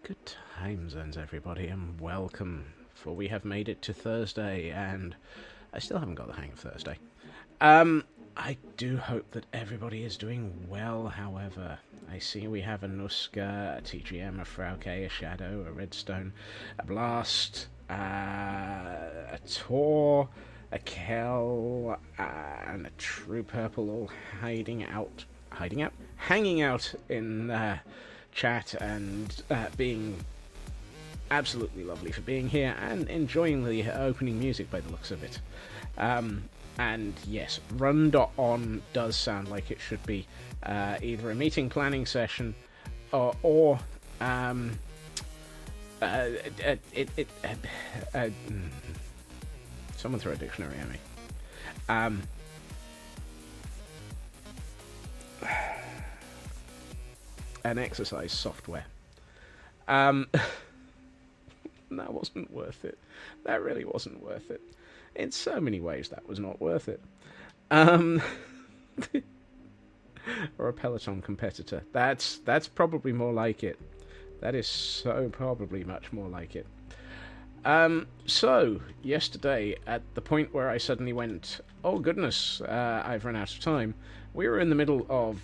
Good time zones, everybody, and welcome, for we have made it to Thursday, and I still haven't got the hang of Thursday. I do hope that everybody is doing well, however. I see we have a Nuska, a TGM, a Frauke, a Shadow, a Redstone, a Blast, a Tor, a Kel, and a True Purple all hanging out in chat and being absolutely lovely for being here and enjoying the opening music by the looks of it. And yes, run.on does sound like it should be either a meeting planning session or someone throw a dictionary at me. An exercise software. That wasn't worth it. That really wasn't worth it. In so many ways, that was not worth it. Or a Peloton competitor. That's probably more like it. That is so probably much more like it. So, yesterday, at the point where I suddenly went, oh goodness, I've run out of time, we were in the middle of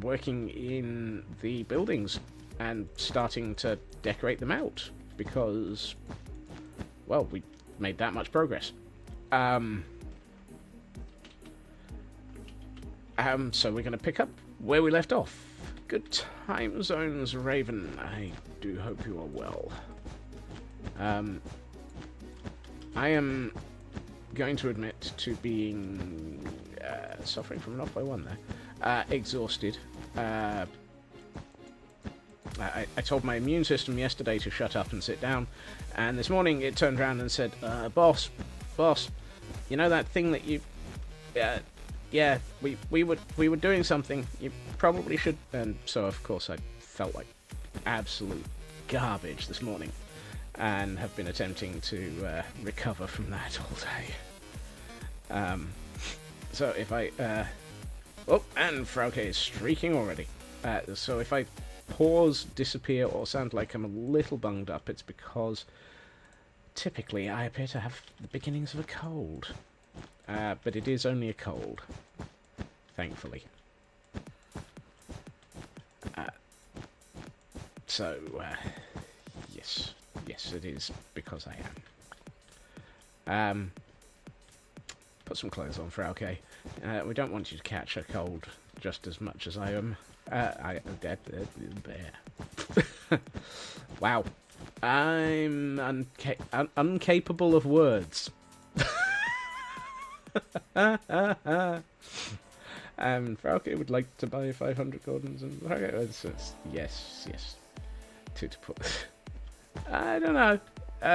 working in the buildings and starting to decorate them out because, well, we made that much progress. So we're going to pick up where we left off. Good time zones, Raven. I do hope you are well. I am going to admit to being suffering from an off by one there. Exhausted. I told my immune system yesterday to shut up and sit down, and this morning it turned around and said, boss, you know that thing that you... yeah, we were doing something. You probably should... And so, of course, I felt like absolute garbage this morning, and have been attempting to recover from that all day. So if I... Oh, and Frauke is streaking already. So if I pause, disappear, or sound like I'm a little bunged up, it's because typically I appear to have the beginnings of a cold. But it is only a cold, thankfully. Yes, it is because I am. Put some clothes on, Frauke. We don't want you to catch a cold just as much as I am. There. Wow. I'm incapable of words. Frauke would like to buy 500 Gordons and yes. To put. I don't know.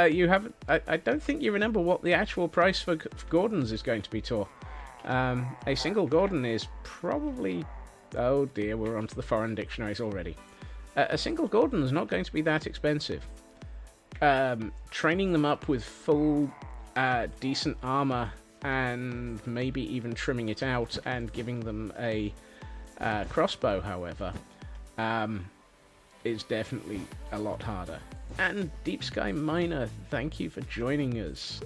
You haven't. I don't think you remember what the actual price for Gordons is going to be, Tor. A single Gordon is probably... Oh dear, we're onto the foreign dictionaries already. A single Gordon is not going to be that expensive. Training them up with full, decent armor, and maybe even trimming it out and giving them a crossbow, however, is definitely a lot harder. And Deep Sky Miner, thank you for joining us.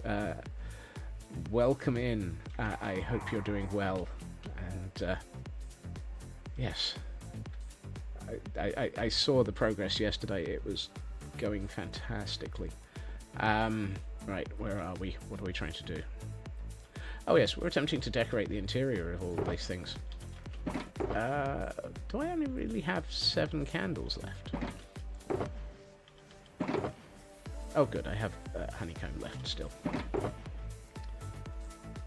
Welcome in. I hope you're doing well. And yes, I saw the progress yesterday. It was going fantastically. Right, where are we? What are we trying to do? Oh yes, we're attempting to decorate the interior of all these things. Do I only really have 7 candles left? Oh good, I have honeycomb left still.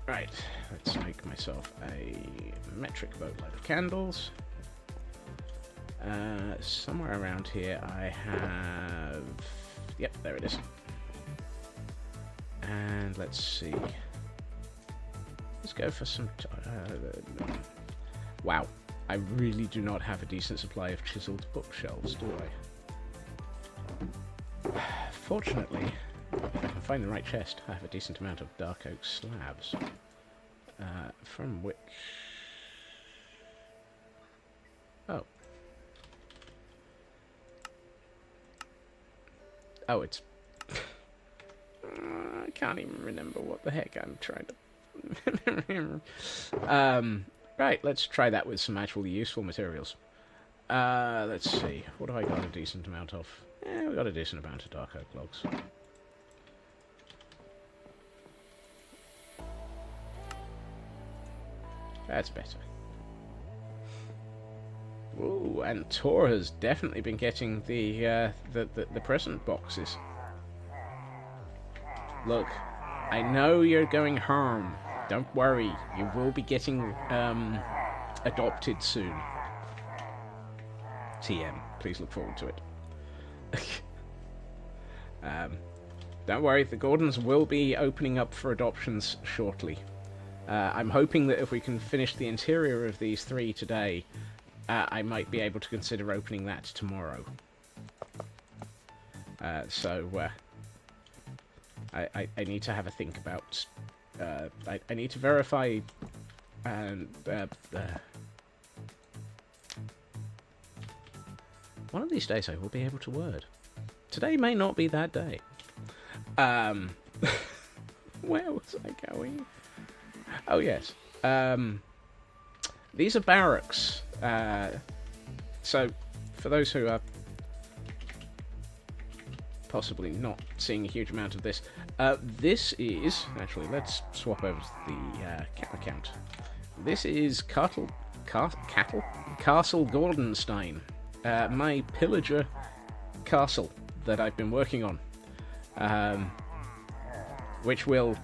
Right, let's make myself a metric boatload of candles. Somewhere around here I have... Yep, there it is. And let's see. Let's go for some... Wow, I really do not have a decent supply of chiseled bookshelves, do I? Fortunately, if I can find the right chest, I have a decent amount of dark oak slabs. From which... Oh. Oh, it's... I can't even remember what the heck I'm trying to... Right, let's try that with some actually useful materials. Let's see. What have I got a decent amount of? Yeah, we've got a decent amount of dark oak logs. That's better. Ooh, and Tor has definitely been getting the present boxes. Look, I know you're going home. Don't worry, you will be getting adopted soon. TM, please look forward to it. Don't worry, the Gordons will be opening up for adoptions shortly. I'm hoping that if we can finish the interior of these 3 today, I might be able to consider opening that tomorrow. I need to have a think about... I need to verify... one of these days I will be able to word. Today may not be that day. Where was I going? Oh, yes. These are barracks. So, for those who are possibly not seeing a huge amount of this, this is... Actually, let's swap over to the cat account. This is Castle Gordenstein, my pillager castle that I've been working on, which will,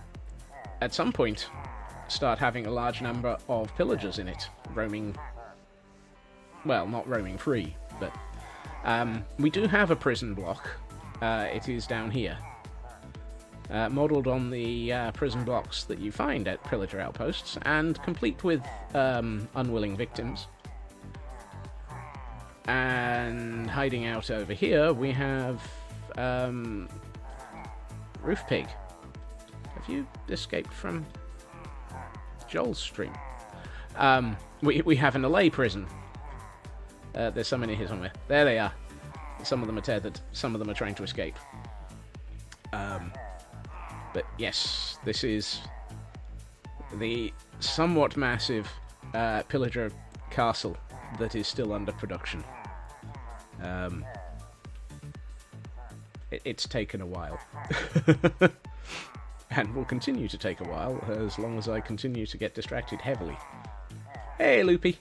at some point, start having a large number of pillagers in it, roaming... Well, not roaming free, but... we do have a prison block. It is down here. Modelled on the prison blocks that you find at pillager outposts, and complete with unwilling victims. And hiding out over here, we have Roof Pig. Have you escaped from Joel's stream? We have an LA prison. There's some in here somewhere. There they are. Some of them are tethered. Some of them are trying to escape. But yes, this is the somewhat massive pillager castle that is still under production. It's taken a while. And will continue to take a while, as long as I continue to get distracted heavily. Hey, Loopy!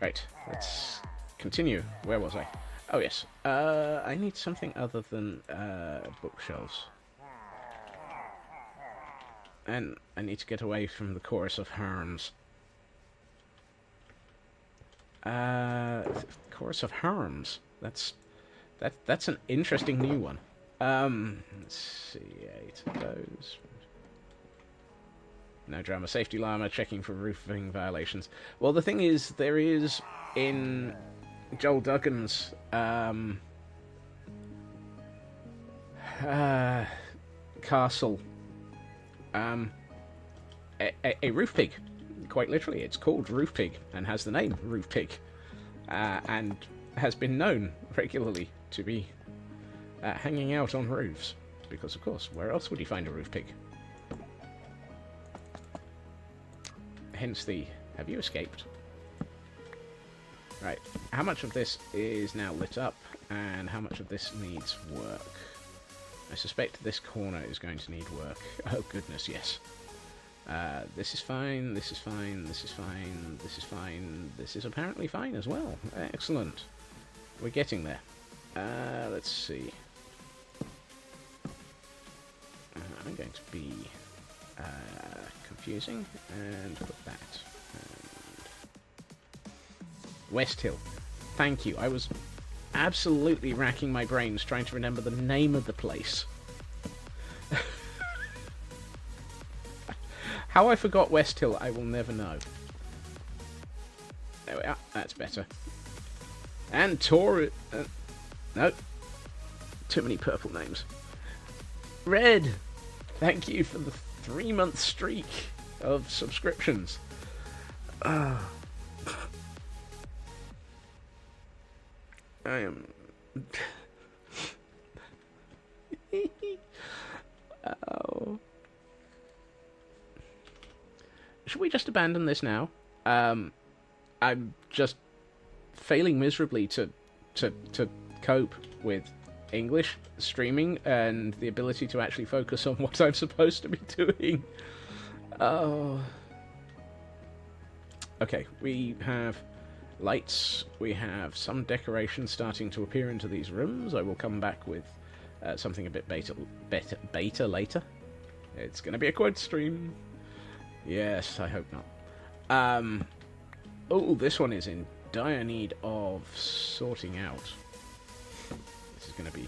Right, let's continue. Where was I? Oh, yes. I need something other than bookshelves. And I need to get away from the chorus of harms. Chorus of harms. That's an interesting new one. Let's see, 8 of those. No drama. Safety llama, checking for roofing violations. Well, the thing is, there is in Joel Duggan's castle a roof pig. Quite literally, it's called Roof Pig and has the name Roof Pig, and has been known regularly to be hanging out on roofs. Because, of course, where else would you find a roof pig? Hence the... Have you escaped? Right. How much of this is now lit up, and how much of this needs work? I suspect this corner is going to need work. Oh, goodness, yes. This is fine, this is fine, this is fine, this is fine. This is apparently fine as well. Excellent. We're getting there. Let's see. I'm going to be confusing and put that. And West Hill. Thank you. I was absolutely racking my brains trying to remember the name of the place. How I forgot West Hill, I will never know. There we are. That's better. And Tor... no. Too many purple names. Red! Thank you for the 3-month streak of subscriptions. I am Oh. Should we just abandon this now? I'm just failing miserably to cope with English streaming and the ability to actually focus on what I'm supposed to be doing. Oh. Okay, we have lights. We have some decoration starting to appear into these rooms. I will come back with something a bit beta later. It's going to be a quad stream. Yes, I hope not. Oh, this one is in dire need of sorting out. This is going to be...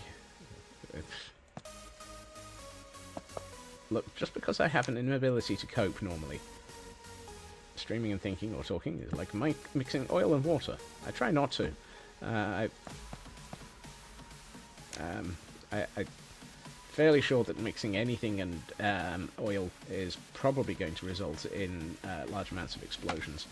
Look, just because I have an inability to cope normally, streaming and thinking or talking is like mixing oil and water. I try not to. I'm fairly sure that mixing anything and oil is probably going to result in large amounts of explosions.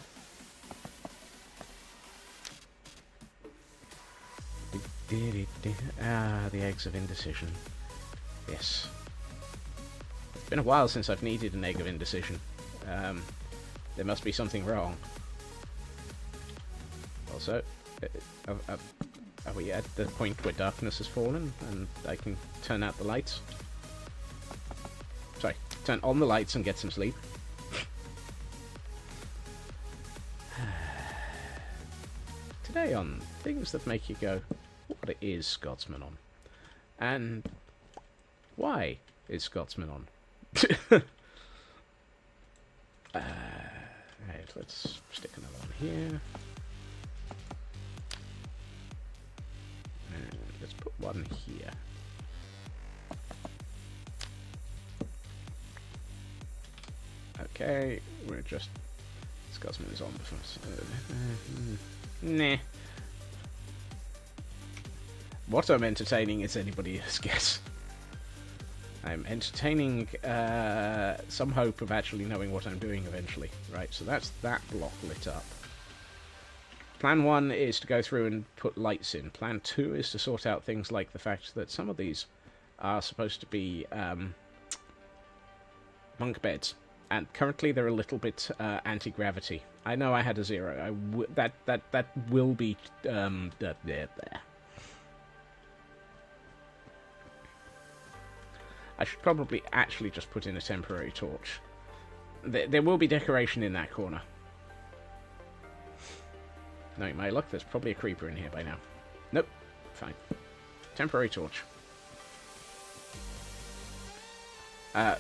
Ah, the eggs of indecision. Yes. It's been a while since I've needed an egg of indecision. There must be something wrong. Also, are we at the point where darkness has fallen and I can turn out the lights? Sorry, turn on the lights and get some sleep. Today on things that make you go, what is Scotsman on? And why is Scotsman on? Right, let's stick another one here. And let's put one here. Okay, we're just... Scotsman is on before us. Nah. What I'm entertaining is anybody's guess. I'm entertaining some hope of actually knowing what I'm doing eventually. Right, so that's that block lit up. Plan 1 is to go through and put lights in. Plan 2 is to sort out things like the fact that some of these are supposed to be bunk beds. And currently they're a little bit anti-gravity. I know I had a 0. That will be... there. I should probably actually just put in a temporary torch. There will be decoration in that corner. Knowing my luck, there's probably a creeper in here by now. Nope. Fine. Temporary torch.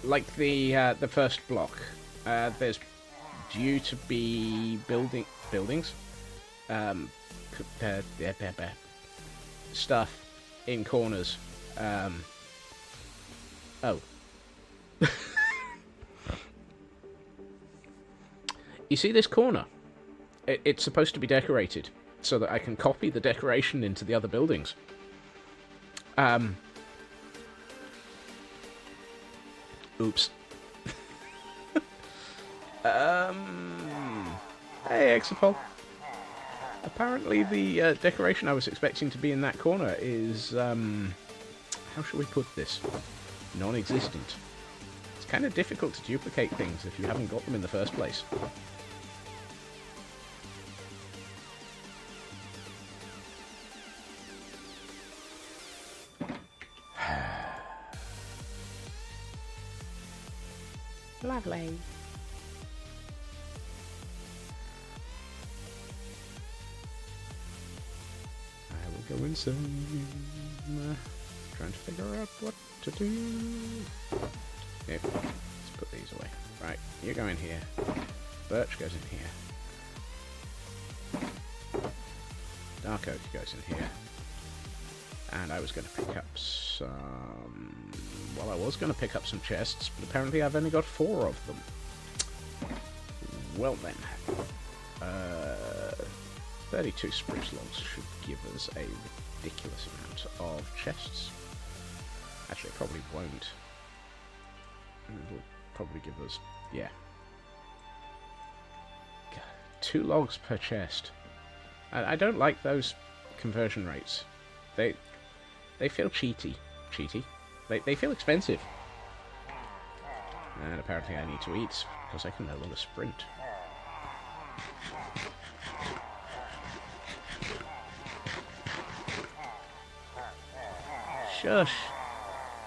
Like the first block, there's due to be buildings, stuff in corners. Oh. You see this corner? It's supposed to be decorated so that I can copy the decoration into the other buildings. Oops. Hey, Exapol. Apparently the decoration I was expecting to be in that corner is, how shall we put this? Non-existent. It's kind of difficult to duplicate things if you haven't got them in the first place. Lovely. I will go inside. Trying to figure out what to do. Yep. Let's put these away. Right, you go in here. Birch goes in here. Dark oak goes in here. And I was going to pick up some... Well, I was going to pick up some chests, but apparently I've only got 4 of them. Well then. 32 spruce logs should give us a ridiculous amount of chests. Actually, it probably won't. It'll probably give us... yeah. 2 logs per chest. I don't like those conversion rates. They feel cheaty. Cheaty? They feel expensive. And apparently I need to eat, because I can no longer sprint. Shush.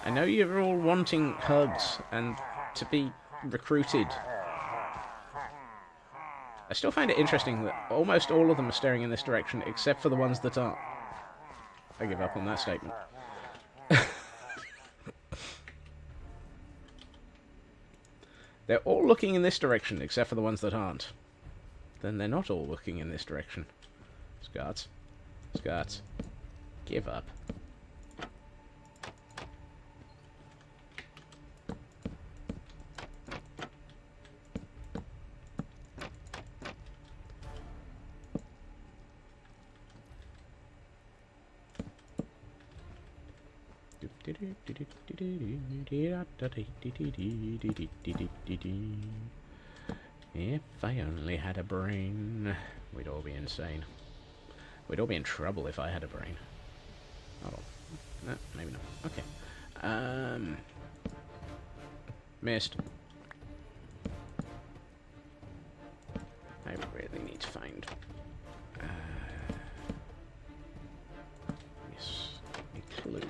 I know you're all wanting hugs and to be recruited. I still find it interesting that almost all of them are staring in this direction, except for the ones that aren't. I give up on that statement. They're all looking in this direction, except for the ones that aren't. Then they're not all looking in this direction. Scots. Scots. Give up. If I only had a brain, we'd all be insane. We'd all be in trouble if I had a brain. Oh, no, maybe not. Okay. Missed. I really need to find yes, a clue.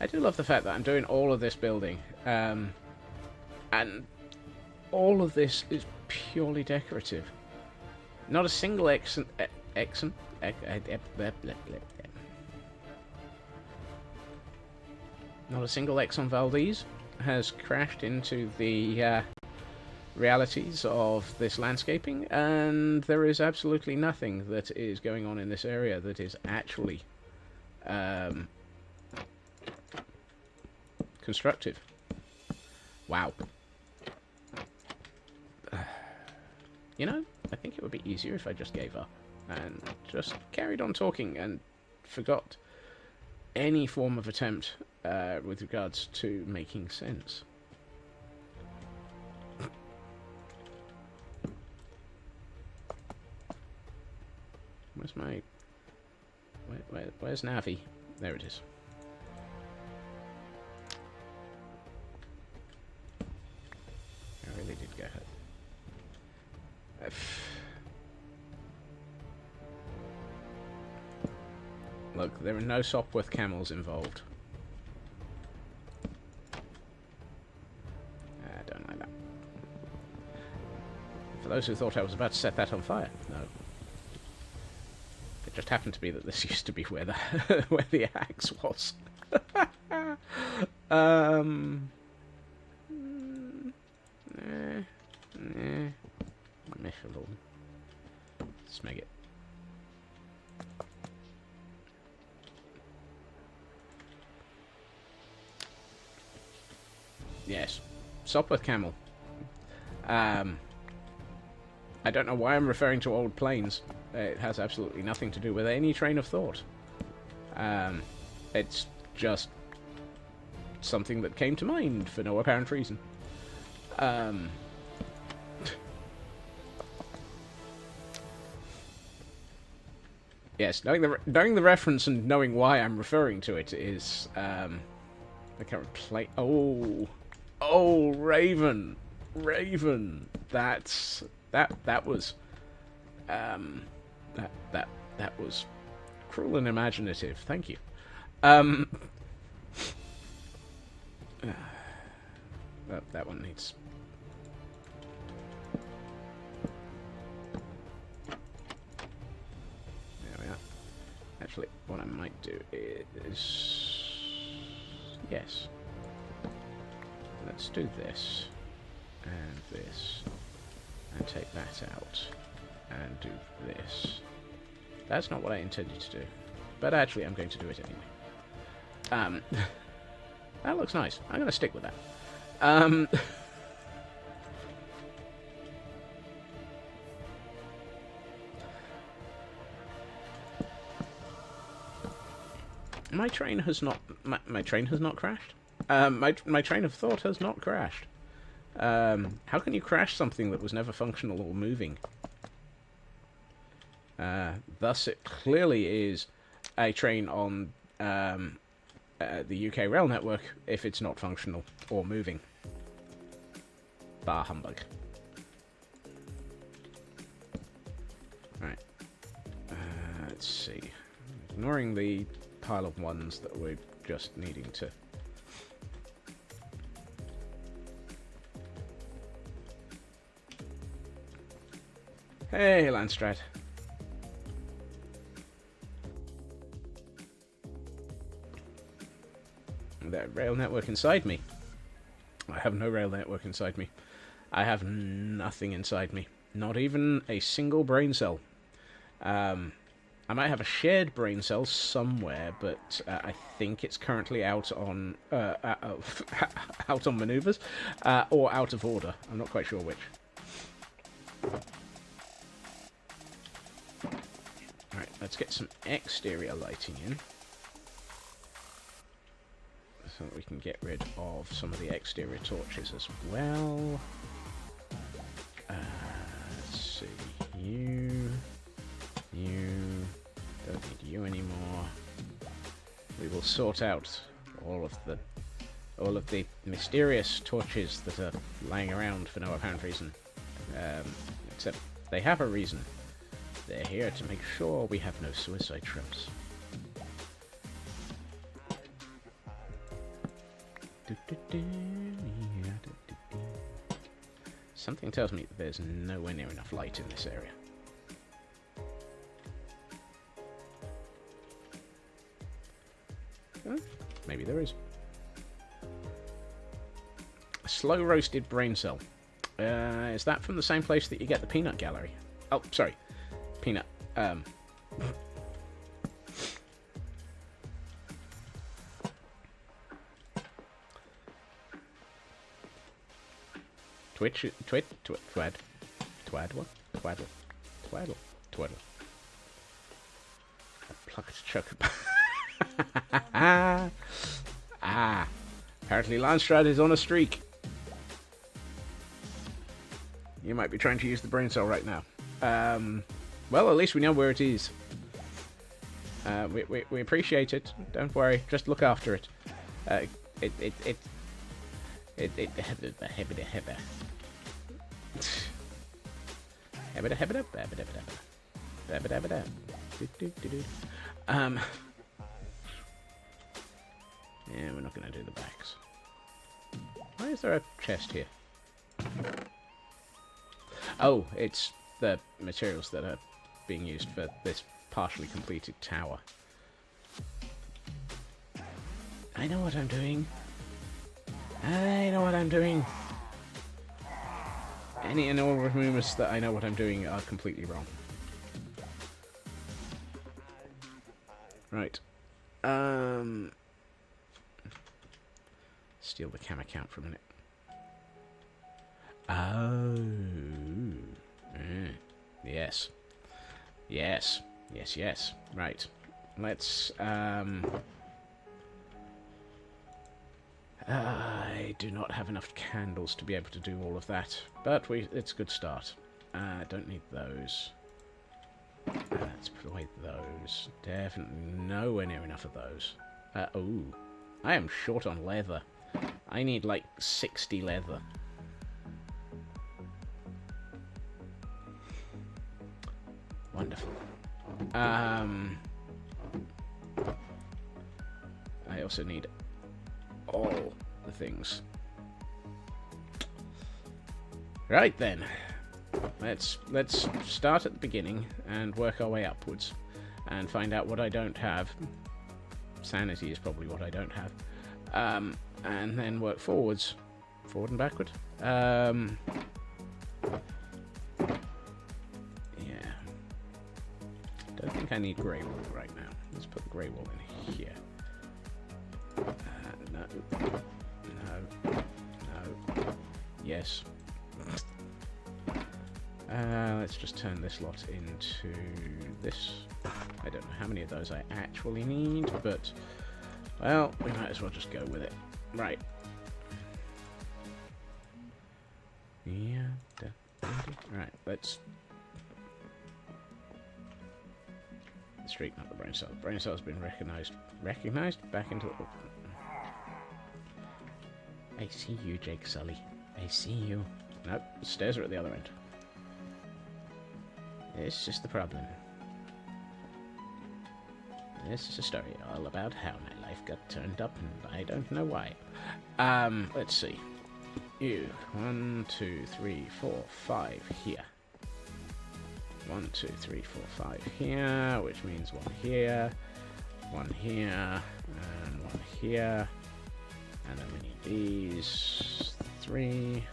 I do love the fact that I'm doing all of this building, and all of this is purely decorative. Not a single not a single Exxon Valdez has crashed into the realities of this landscaping, and there is absolutely nothing that is going on in this area that is actually constructive. Wow. You know, I think it would be easier if I just gave up and just carried on talking and forgot any form of attempt with regards to making sense. Where's my... Where's Navi? There it is. I really did go ahead. Look, there are no Sopwith camels involved. I don't like that. For those who thought I was about to set that on fire, no. It just happened to be that this used to be where the where the axe was. Smeg it. Yes, Sopwith camel. I don't know why I'm referring to old planes. It has absolutely nothing to do with any train of thought. It's just something that came to mind for no apparent reason. Yes, knowing the reference and knowing why I'm referring to it is the current plane. Oh, Raven. That was that was cruel and imaginative. Thank you. That one needs. There we are. Actually, what I might do is yes. Let's do this and this and take that out and do this. That's not what I intended to do, but actually I'm going to do it anyway. That looks nice. I'm going to stick with that. My train has not. My train has not crashed. My train of thought has not crashed. How can you crash something that was never functional or moving? Thus, it clearly is a train on the UK rail network if it's not functional or moving. Bar humbug. Right. Let's see. Ignoring the pile of ones that we're just needing to... Hey, Landstrat. That rail network inside me. I have no rail network inside me. I have nothing inside me. Not even a single brain cell. I might have a shared brain cell somewhere, but I think it's currently out on out on maneuvers or out of order. I'm not quite sure which. Alright, let's get some exterior lighting in. So that we can get rid of some of the exterior torches as well. Let's see. You don't need you anymore. We will sort out all of the mysterious torches that are lying around for no apparent reason. Except they have a reason. They're here to make sure we have no suicide shrimps. Something tells me that there's nowhere near enough light in this area. Maybe there is. A slow roasted brain cell. Is that from the same place that you get the peanut gallery? Oh, sorry. Peanut. Twaddle. A plucked chocobo. Apparently Landstrat is on a streak. You might be trying to use the brain cell right now. Well, at least we know where it is. We appreciate it. Don't worry. Just look after it. Yeah, we're not going to do the backs. Why is there a chest here? Oh, it's the materials that are being used for this partially completed tower. I know what I'm doing. Any and all rumors that I know what I'm doing are completely wrong. Right. Steal the cam account for a minute. Oh. Yes. Right. Let's, I do not have enough candles to be able to do all of that, but it's a good start. Don't need those. Let's put away those. Definitely nowhere near enough of those. Oh. I am short on leather. I need like 60 leather. Wonderful. I also need all the things. Right then. Let's start at the beginning and work our way upwards and find out what I don't have. Sanity is probably what I don't have. And then work forwards. Forward and backward. Yeah. Don't think I need grey wool right now. Let's put the grey wool in here. No. Yes. Let's just turn this lot into this. I don't know how many of those I actually need, but, well, we might as well just go with it. Right. Yeah. Right, let's... street, not the brain cell. Brain cell has been recognized. Recognized? Back into the... I see you, Jake Sully. I see you. Nope, the stairs are at the other end. This is the problem. This is a story all about how my life got turned up, and I don't know why. Let's see. You. 1, 2, 3, 4, 5 here. 1, 2, 3, 4, 5 here, which means 1 here, 1 here, and 1 here. And then we need these 3.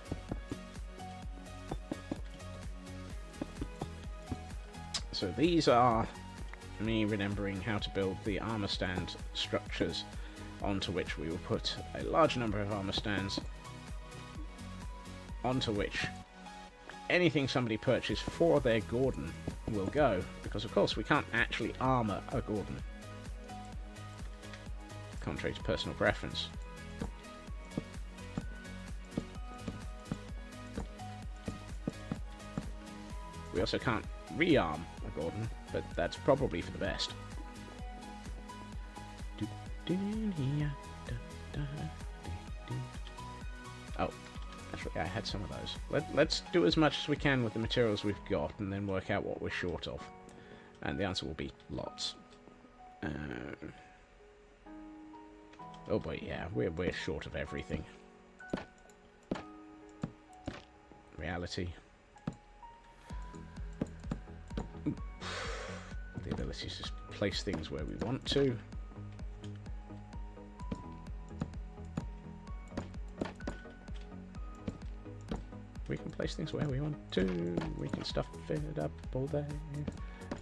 So these are me remembering how to build the armor stand structures onto which we will put a large number of armor stands, onto which anything somebody purchased for their Gordon will go, because of course we can't actually armor a Gordon, contrary to personal preference. We also can't rearm a Gordon, but that's probably for the best. Oh, actually, I had some of those. Let's do as much as we can with the materials we've got, and then work out what we're short of. And the answer will be lots. Oh boy, yeah, we're short of everything. Reality. The ability to just place things where we want to. We can place things where we want to. We can stuff it up all day.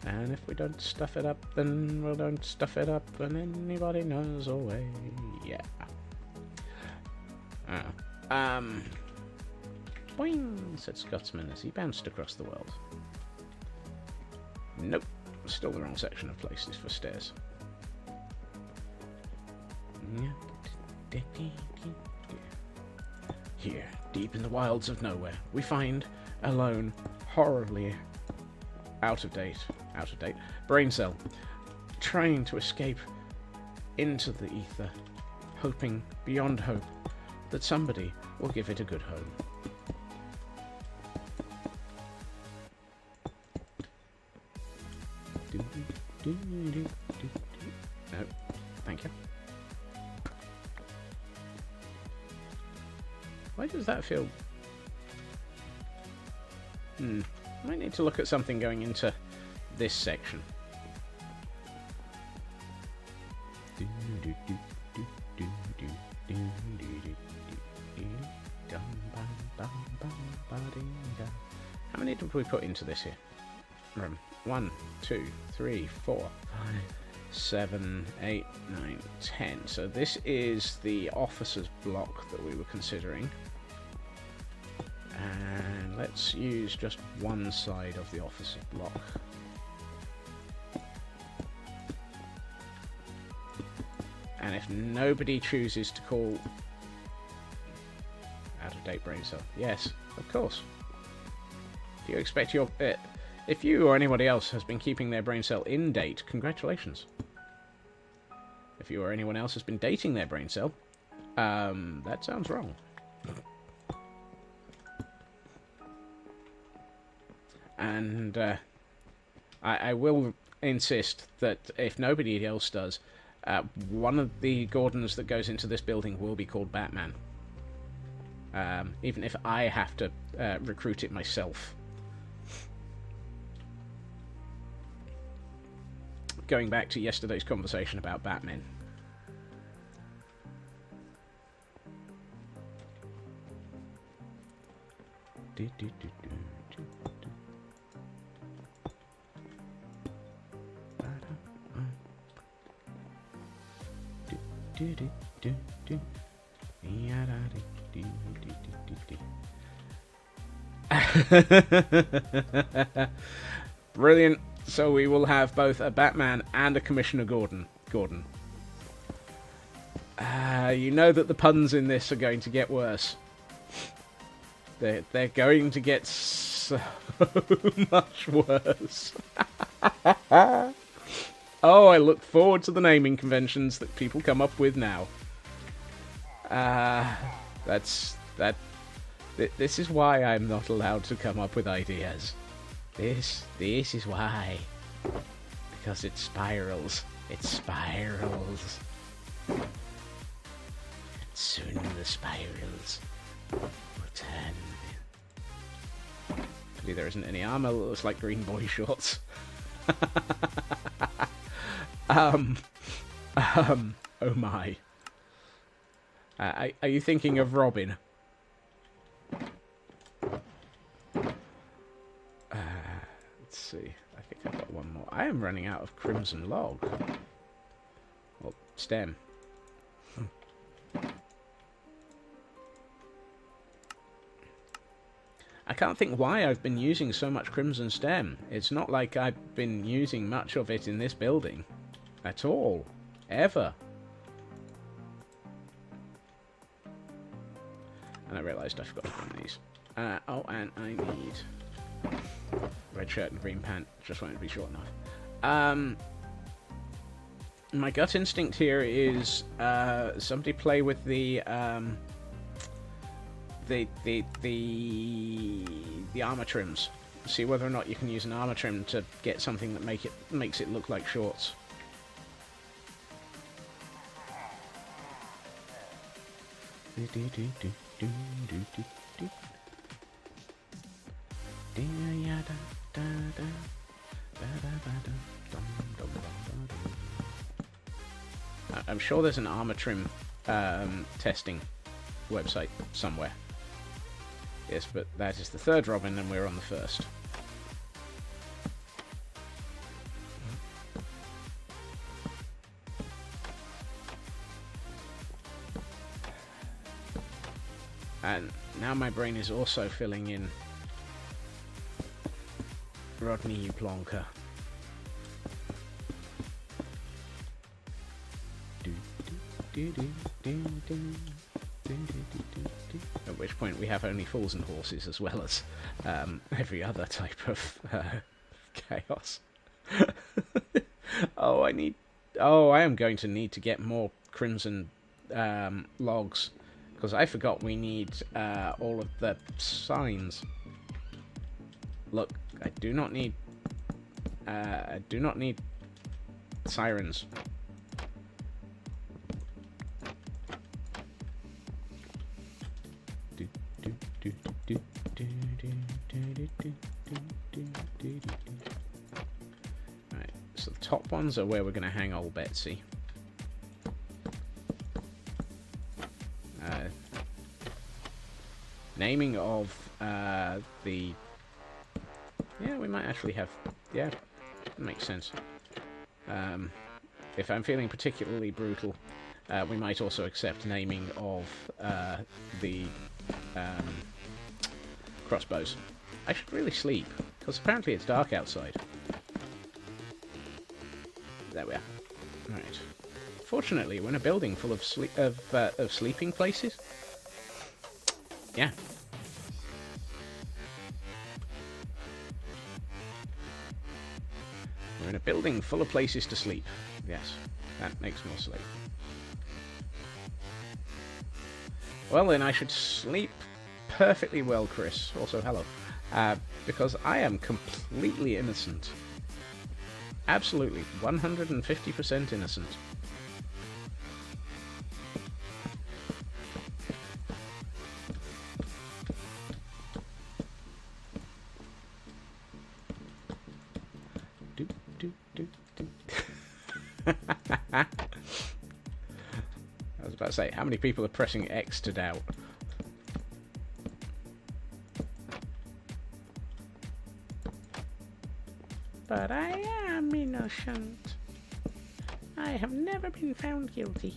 And if we don't stuff it up, then we don't stuff it up, and anybody knows a way. Yeah. Boing, said Scotsman as he bounced across the world. Nope. Still the wrong section of places for stairs. Here, deep in the wilds of nowhere, we find a lone, horribly out of date, brain cell, trying to escape into the ether, hoping beyond hope that somebody will give it a good home. No, thank you. Why does that feel... Might need to look at something going into this section. How many did we put into this here? 1, 2, 3, 4, 5, 7, 8, 9, 10. So this is the officer's block that we were considering. And let's use just one side of the officer's block. And if nobody chooses to call out-of-date brain cell, yes, of course. Do you expect your... if you or anybody else has been keeping their brain cell in date, congratulations. If you or anyone else has been dating their brain cell, that sounds wrong. And I will insist that if nobody else does, one of the Gordons that goes into this building will be called Batman. Even if I have to recruit it myself. Going back to yesterday's conversation about Batman. Brilliant. So we will have both a Batman and a Commissioner Gordon. You know that the puns in this are going to get worse. They're going to get so much worse. Oh, I look forward to the naming conventions that people come up with now. This is why I'm not allowed to come up with ideas. This is why. Because it spirals. It spirals. And soon the spirals will turn. Hopefully there isn't any armor that looks like Green Boy shorts. Oh my. Are you thinking of Robin? Let's see. I think I've got one more. I am running out of crimson log. Well, stem. I can't think why I've been using so much crimson stem. It's not like I've been using much of it in this building. At all. Ever. And I realised I forgot to bring these. Oh, and I need red shirt and green pant. Just wanted to be short enough. My gut instinct here is somebody play with the armor trims. See whether or not you can use an armor trim to get something that makes it look like shorts. I'm sure there's an armor trim testing website somewhere. Yes, but that is the third Robin, and we're on the first. And now my brain is also filling in Rodney, you plonker. At which point we have only fools and horses as well as every other type of chaos. Oh, I am going to need to get more crimson logs. Because I forgot we need all of the signs. Look, I do not need sirens. Right, so the top ones are where we're going to hang old Betsy. Naming of the... Yeah, we might actually have... Yeah, makes sense. If I'm feeling particularly brutal, we might also accept naming of the crossbows. I should really sleep, because apparently it's dark outside. There we are. Right. Fortunately, we're in a building full of sleeping places. Yeah. We're in a building full of places to sleep. Yes, that makes more sleep. Well then, I should sleep perfectly well, Chris. Also, hello. Because I am completely innocent. Absolutely, 150% innocent. I was about to say, how many people are pressing X to doubt? But I am innocent. I have never been found guilty.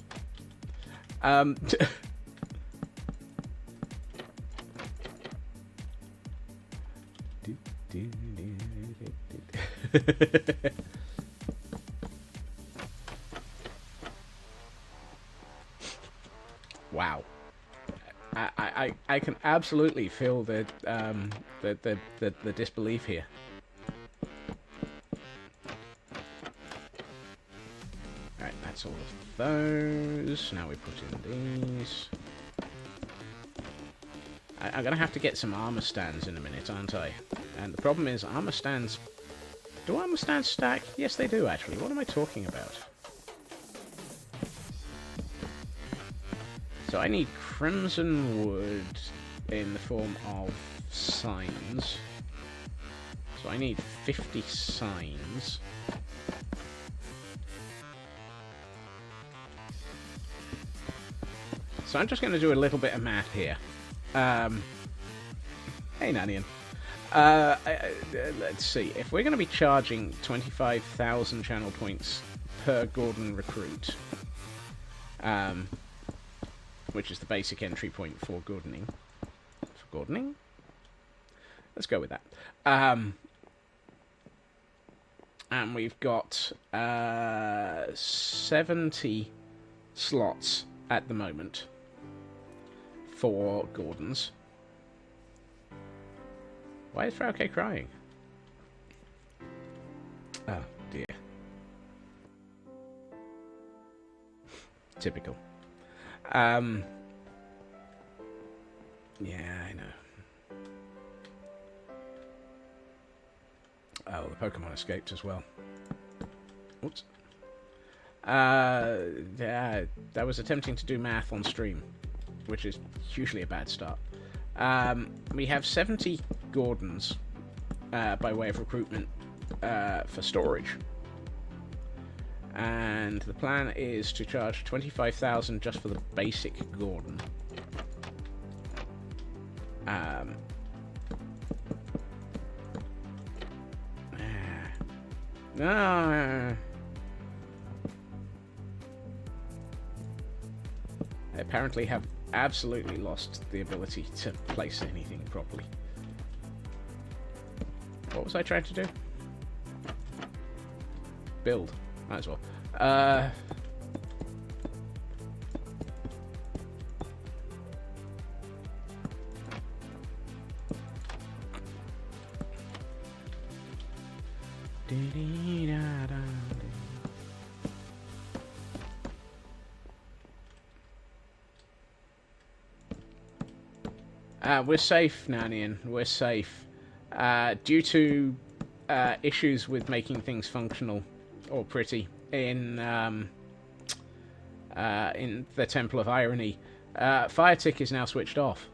Wow. I can absolutely feel the disbelief here. that's all of those. Now we put in these. I'm going to have to get some armor stands in a minute, aren't I? And the problem is, armor stands... Do armor stands stack? Yes, they do, actually. What am I talking about? So I need crimson wood in the form of signs. So I need 50 signs. So I'm just going to do a little bit of math here. Hey, Nanian. Let's see. If we're going to be charging 25,000 channel points per Gordon recruit, which is the basic entry point for Gordoning. For Gordoning? Let's go with that. And we've got 70 slots at the moment for Gordons. Why is Frauke crying? Oh, dear. Typical. Yeah, I know. Oh, the Pokemon escaped as well. Oops. Yeah, I was attempting to do math on stream, which is usually a bad start. We have 70 Gordons by way of recruitment for storage. And the plan is to charge 25,000 just for the basic Gordon. No. I apparently have absolutely lost the ability to place anything properly. What was I trying to do? Build. Might as well. We're safe, Nanian. We're safe. Due to issues with making things functional or pretty in the Temple of Irony, Fire Tick is now switched off.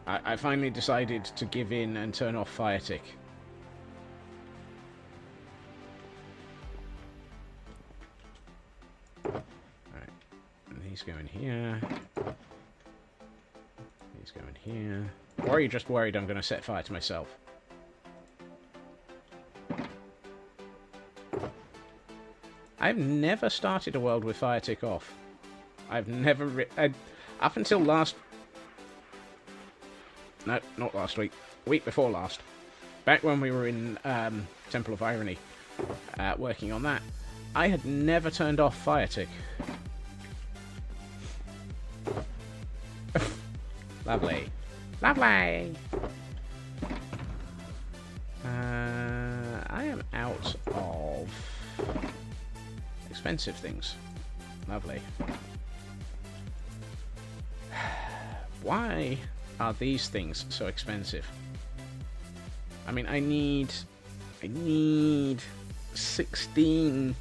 I finally decided to give in and turn off Fire Tick. Alright. And he's going here. He's going here. Or are you just worried I'm going to set fire to myself? I've never started a world with Fire Tick off. I've never... up until last... No, not last week. Week before last. Back when we were in Temple of Irony, working on that, I had never turned off Fire Tick. Lovely. Lovely! I am out of expensive things. Lovely. Why are these things so expensive? I mean, I need 16...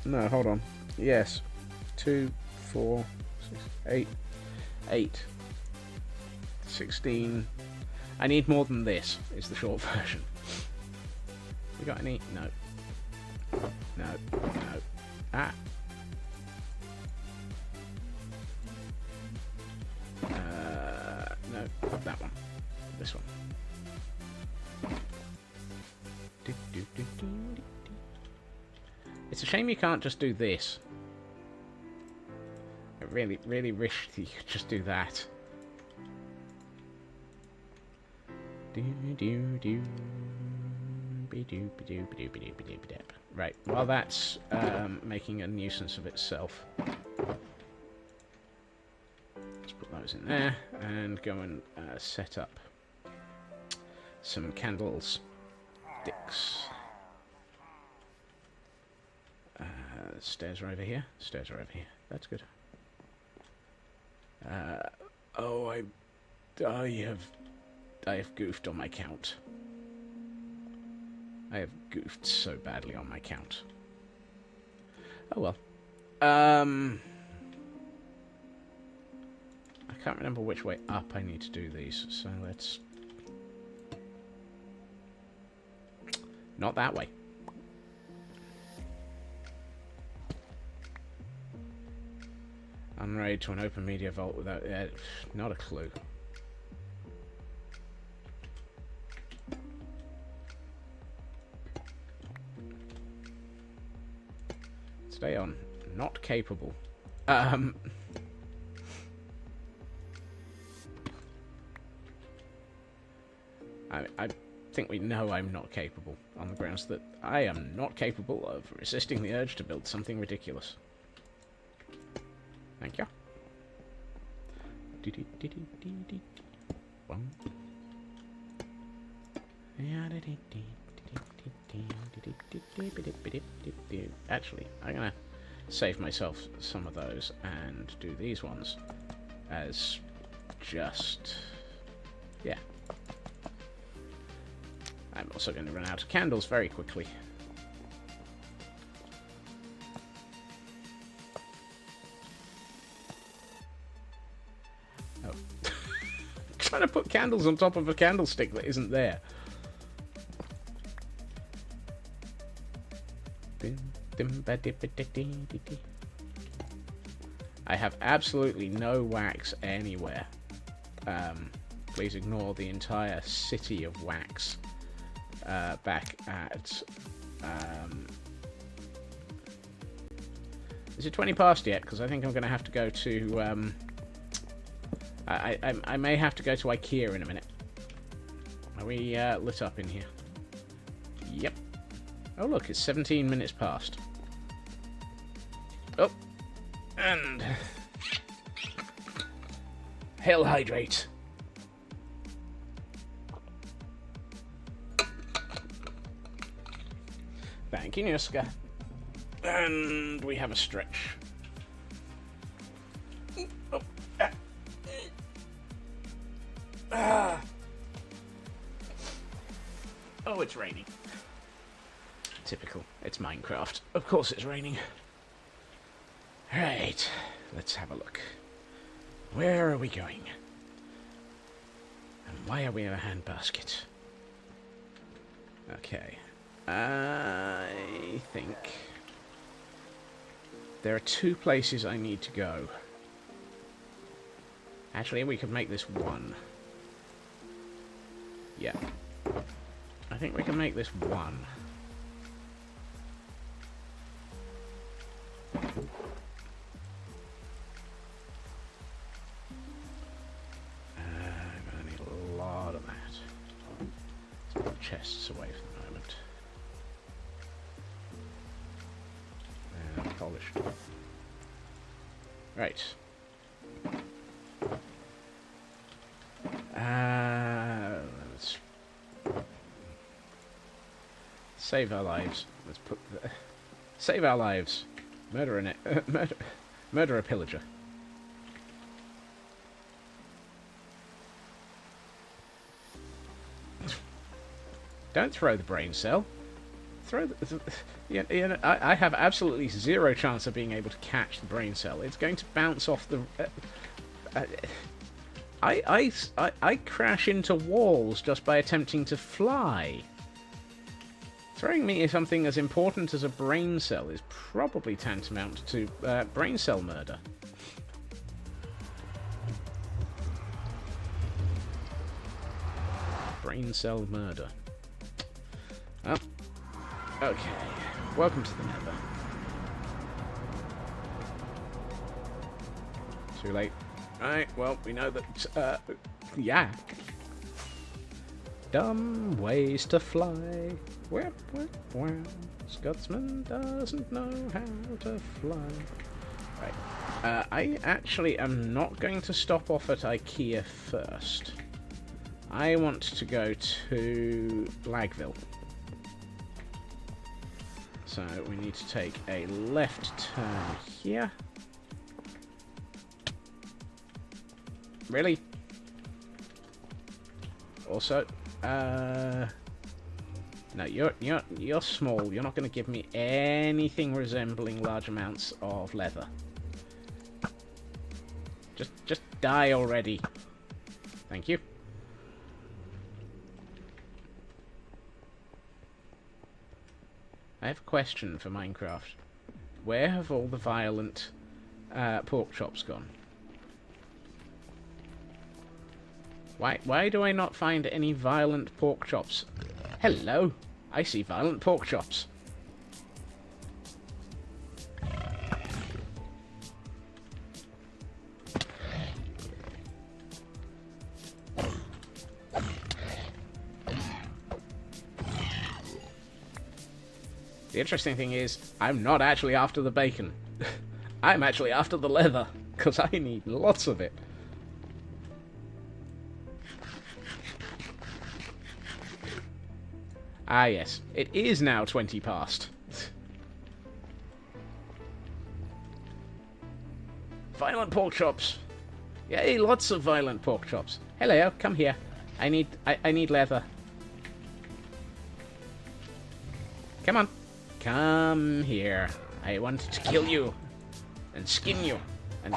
No, hold on. Yes. 2, 4, 6, 8. 16. I need more than this, is the short version. We got any? No. No. No. Ah. No, not that one. This one. It's a shame you can't just do this. I really, really wish you could just do that. Right, while that's making a nuisance of itself, let's put those in there and go and set up some candles. Sticks. Stairs are over here. Stairs are over here. That's good. Oh, I have goofed on my count. I have goofed so badly on my count. Oh well. I can't remember which way up I need to do these, so let's... Not that way. Unraid to an open media vault without... not a clue. Stay on. Not capable. I think we know I'm not capable, on the grounds that I am not capable of resisting the urge to build something ridiculous. Thank you. Actually, I'm gonna save myself some of those and do these ones as just... yeah. I'm also going to run out of candles very quickly. Oh. Trying to put candles on top of a candlestick that isn't there. I have absolutely no wax anywhere. Please ignore the entire city of wax. Back at... is it 20 past yet? Because I think I'm going to have to go to... I may have to go to IKEA in a minute. Are we lit up in here? Yep. Oh look, it's 17 minutes past. Oh. And... Hell hydrate. Thank you, Nuska. And we have a stretch. Oh, oh, it's raining. Typical. It's Minecraft. Of course it's raining. Right, let's have a look. Where are we going? And why are we in a handbasket? Okay. I think there are two places I need to go. Actually, we could make this one. Yeah. I think we can make this one. I'm gonna need a lot of that. Let's put chests away for the moment. And polished. Right. Let's save our lives. Let's put the... Save our lives. Murder a murder a pillager. Don't throw the brain cell. Throw the... I have absolutely zero chance of being able to catch the brain cell. It's going to bounce off the... I crash into walls just by attempting to fly. Throwing me something as important as a brain cell is probably tantamount to brain cell murder. Brain cell murder. Oh. Okay. Welcome to the Nether. Too late. Right, well, we know that, yeah. Dumb ways to fly. Whip, whip, wow. Scotsman doesn't know how to fly. Right. I actually am not going to stop off at IKEA first. I want to go to Lagville. So we need to take a left turn here. Really? Also, no, you're small. You're not going to give me anything resembling large amounts of leather. Just die already. Thank you. I have a question for Minecraft. Where have all the violent pork chops gone? Why do I not find any violent pork chops? Hello, I see violent pork chops. The interesting thing is, I'm not actually after the bacon. I'm actually after the leather, because I need lots of it. Ah yes, it is now 20 past. Violent pork chops. Yay, lots of violent pork chops. Hello, come here. I need leather. Come on. Come here. I want to kill you and skin you and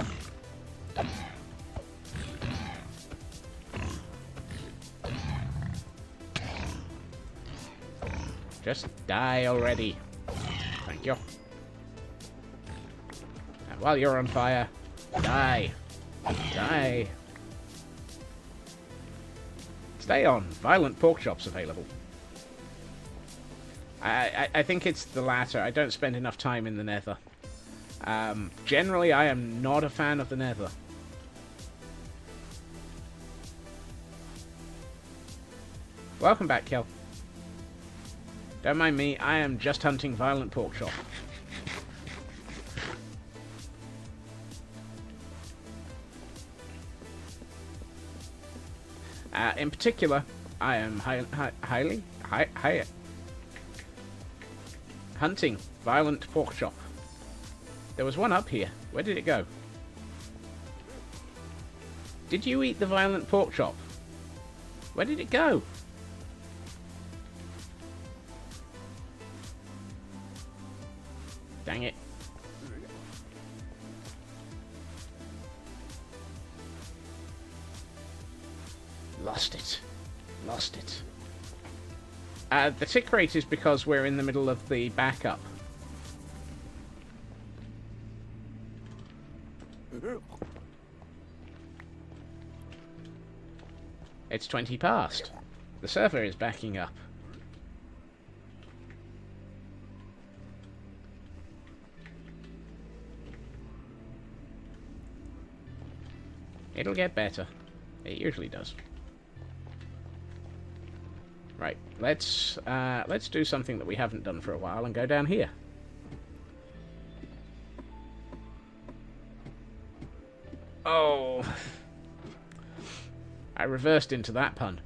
just die already. Thank you. And while you're on fire, die. Die. Stay on. Violent pork chops available. I think it's the latter. I don't spend enough time in the nether. Generally, I am not a fan of the nether. Welcome back, Kel. Don't mind me, I am just hunting violent pork chop. In particular, I am highly hunting violent pork chop. There was one up here. Where did it go? Did you eat the violent pork chop? Where did it go? Dang it. Lost it. Lost it. The tick rate is because we're in the middle of the backup. It's 20 past. The server is backing up. It'll get better. It usually does. Right, let's do something that we haven't done for a while and go down here. Oh, I reversed into that pun.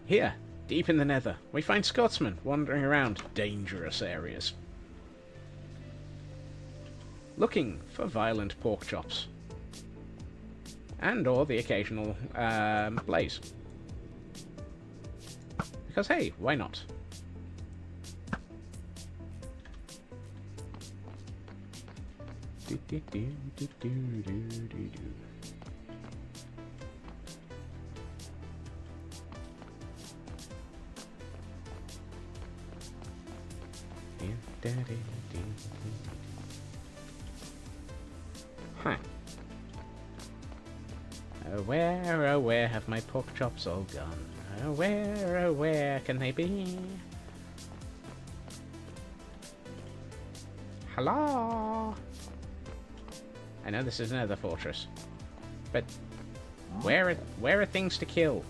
Here, deep in the nether, we find Scotsmen wandering around dangerous areas, looking for violent pork chops. And or the occasional blaze. Because hey, why not? Huh. Oh, where have my pork chops all gone? Oh, where can they be? Hello? I know this is another fortress, but where are things to kill?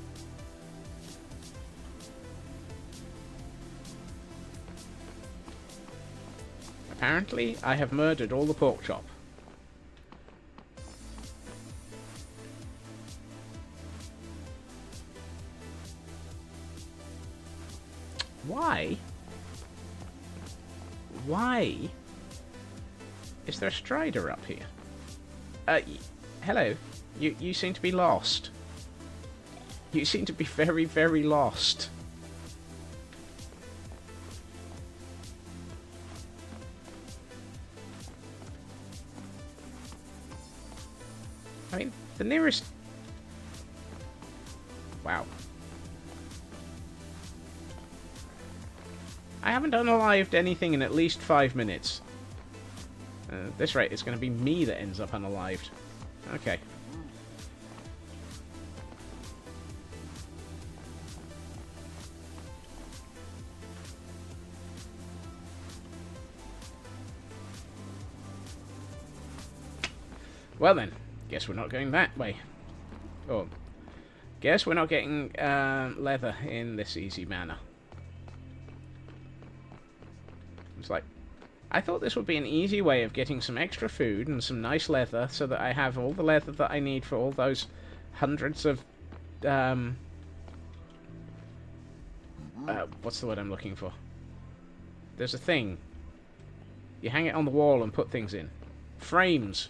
Apparently, I have murdered all the pork chop. Why? Why is there a strider up here? Hello. You seem to be lost. You seem to be very, very lost. I mean, the nearest... Wow. I haven't unalived anything in at least 5 minutes. At this rate, it's going to be me that ends up unalived. Okay. Well then, guess we're not going that way. Oh, guess we're not getting leather in this easy manner. It's like, I thought this would be an easy way of getting some extra food and some nice leather so that I have all the leather that I need for all those hundreds of, what's the word I'm looking for? There's a thing. You hang it on the wall and put things in. Frames.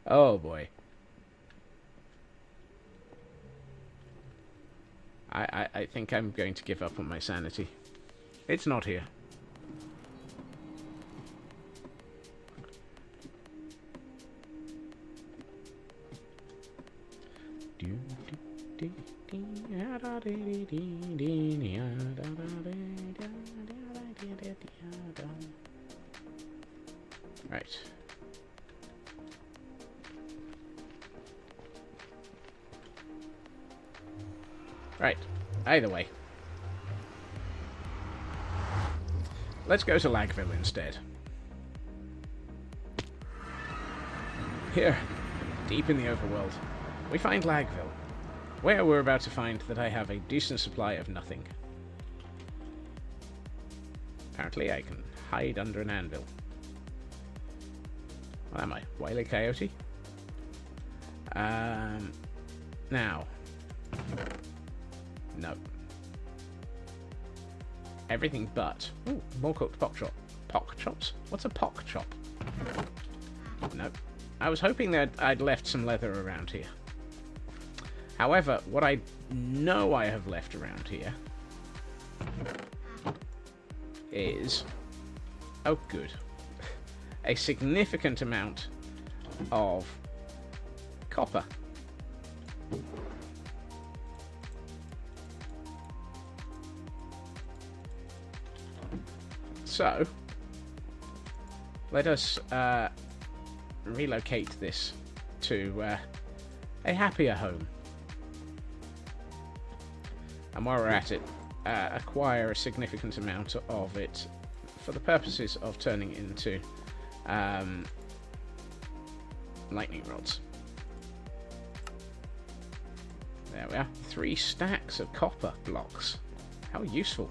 Oh boy. I think I'm going to give up on my sanity. It's not here. Right. Right. Either way. Let's go to Lagville instead. Here, deep in the overworld, we find Lagville, where we're about to find that I have a decent supply of nothing. Apparently I can hide under an anvil. What am I? Wile E. Coyote? Now. No. Everything but. Ooh, more cooked pork chop. Pork chops? What's a pork chop? Nope. I was hoping that I'd left some leather around here. However, what I know I have left around here is... Oh, good. A significant amount of copper. So, let us relocate this to a happier home. And while we're at it, acquire a significant amount of it for the purposes of turning into lightning rods. There we are. 3 stacks of copper blocks. How useful.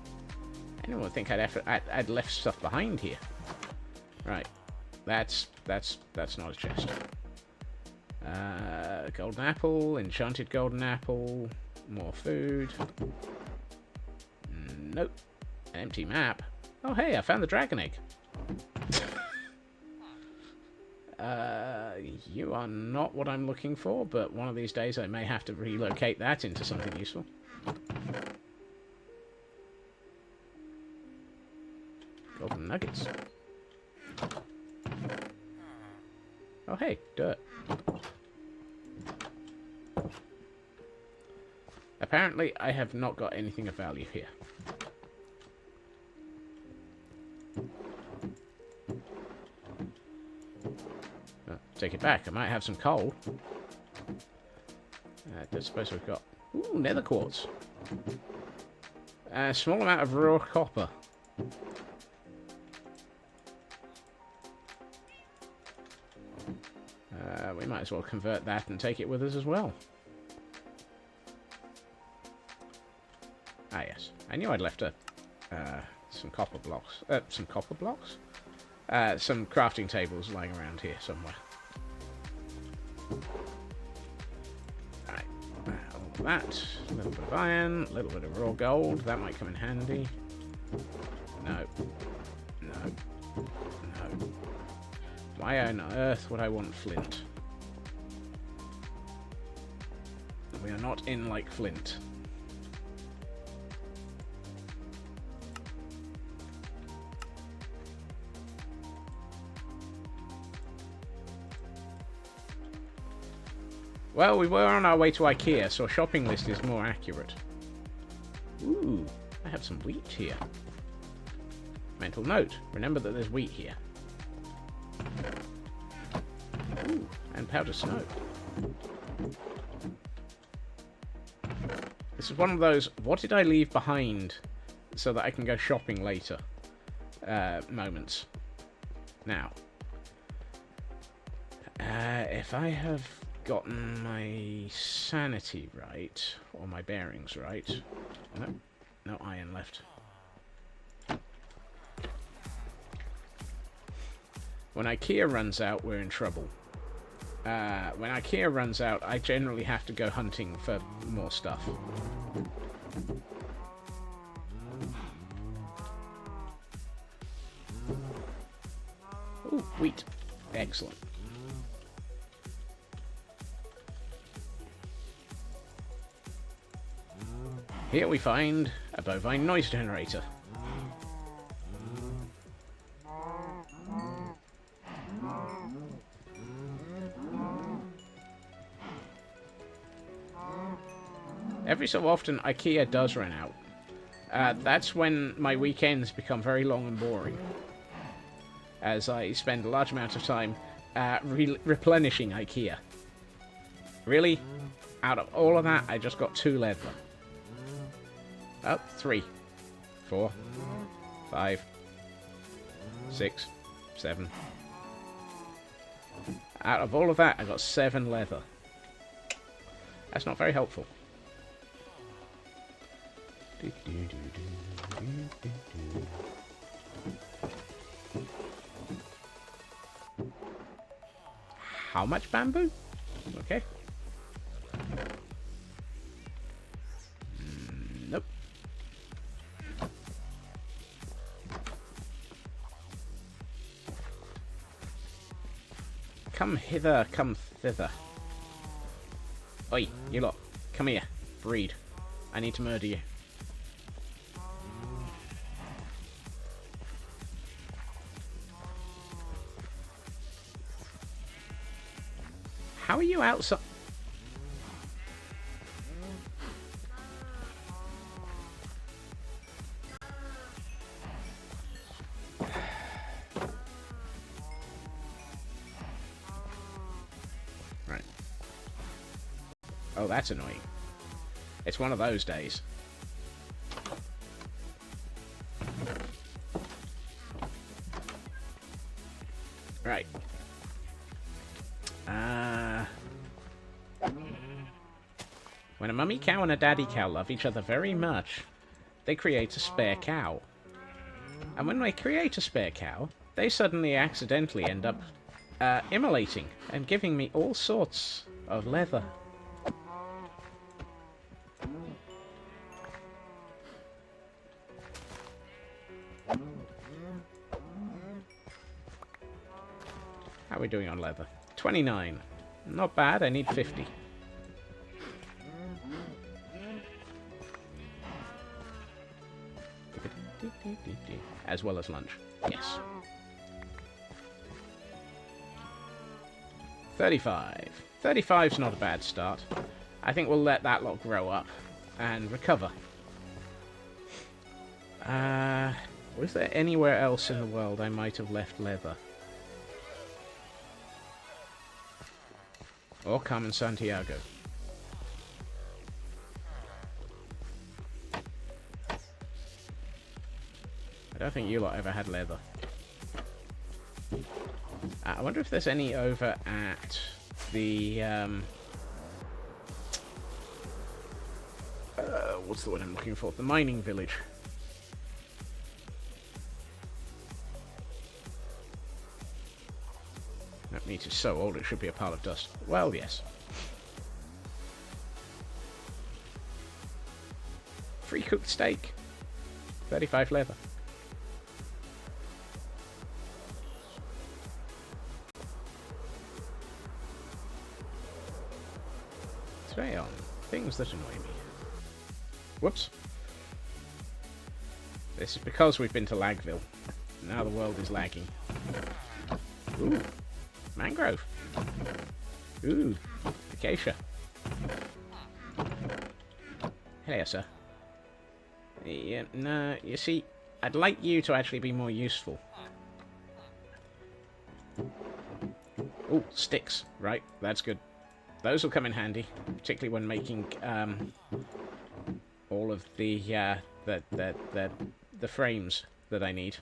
Anyone would think I'd left stuff behind here. Right. That's not a chest. Golden apple, enchanted golden apple, more food. Nope. An empty map. Oh hey, I found the dragon egg. You are not what I'm looking for, but one of these days I may have to relocate that into something useful. Golden nuggets. Oh hey, dirt. Apparently I have not got anything of value here. Take it back. I might have some coal. I suppose we've got... Ooh, nether quartz. A small amount of raw copper. We might as well convert that and take it with us as well. Ah, yes. I knew I'd left some copper blocks. Some copper blocks? Some crafting tables lying around here somewhere. Alright. All that. A little bit of iron. A little bit of raw gold. That might come in handy. No. No. No. Why on earth would I want flint? We are not in like flint. Well, we were on our way to IKEA, so a shopping list is more accurate. Ooh, I have some wheat here. Mental note, remember that there's wheat here. Ooh, and powdered snow. This is one of those, what did I leave behind so that I can go shopping later moments. Now, if I have gotten my sanity right, or my bearings right, no iron left. When IKEA runs out, we're in trouble. When IKEA runs out, I generally have to go hunting for more stuff. Ooh, wheat. Excellent. Here we find a bovine noise generator. Every so often, IKEA does run out. That's when my weekends become very long and boring, as I spend a large amount of time replenishing IKEA. Really? Out of all of that, I just got 2 leather. Oh, 3, 4, 5, 6, 7. Out of all of that, I got 7 leather. That's not very helpful. How much bamboo? Okay. Nope. Come hither, come thither. Oi, you lot. Come here. Breed. I need to murder you. How are you outside? Right. Oh, that's annoying. It's one of those days. Right. When a mummy cow and a daddy cow love each other very much, they create a spare cow. And when they create a spare cow, they suddenly accidentally end up immolating and giving me all sorts of leather. How are we doing on leather? 29. Not bad, I need 50. As well as lunch. Yes. 35. 35's not a bad start. I think we'll let that lot grow up and recover. Was there anywhere else in the world I might have left leather? Or Carmen Santiago. I don't think you lot ever had leather. I wonder if there's any over at the... what's the word I'm looking for? The mining village. That meat is so old it should be a pile of dust. Well, yes. Free cooked steak. 35 leather. Today on things that annoy me. Whoops. This is because we've been to Lagville. Now the world is lagging. Ooh. Mangrove. Ooh. Acacia. Hello, sir. Yeah, no, you see, I'd like you to actually be more useful. Ooh, sticks. Right, that's good. Those will come in handy, particularly when making all of the frames that I need.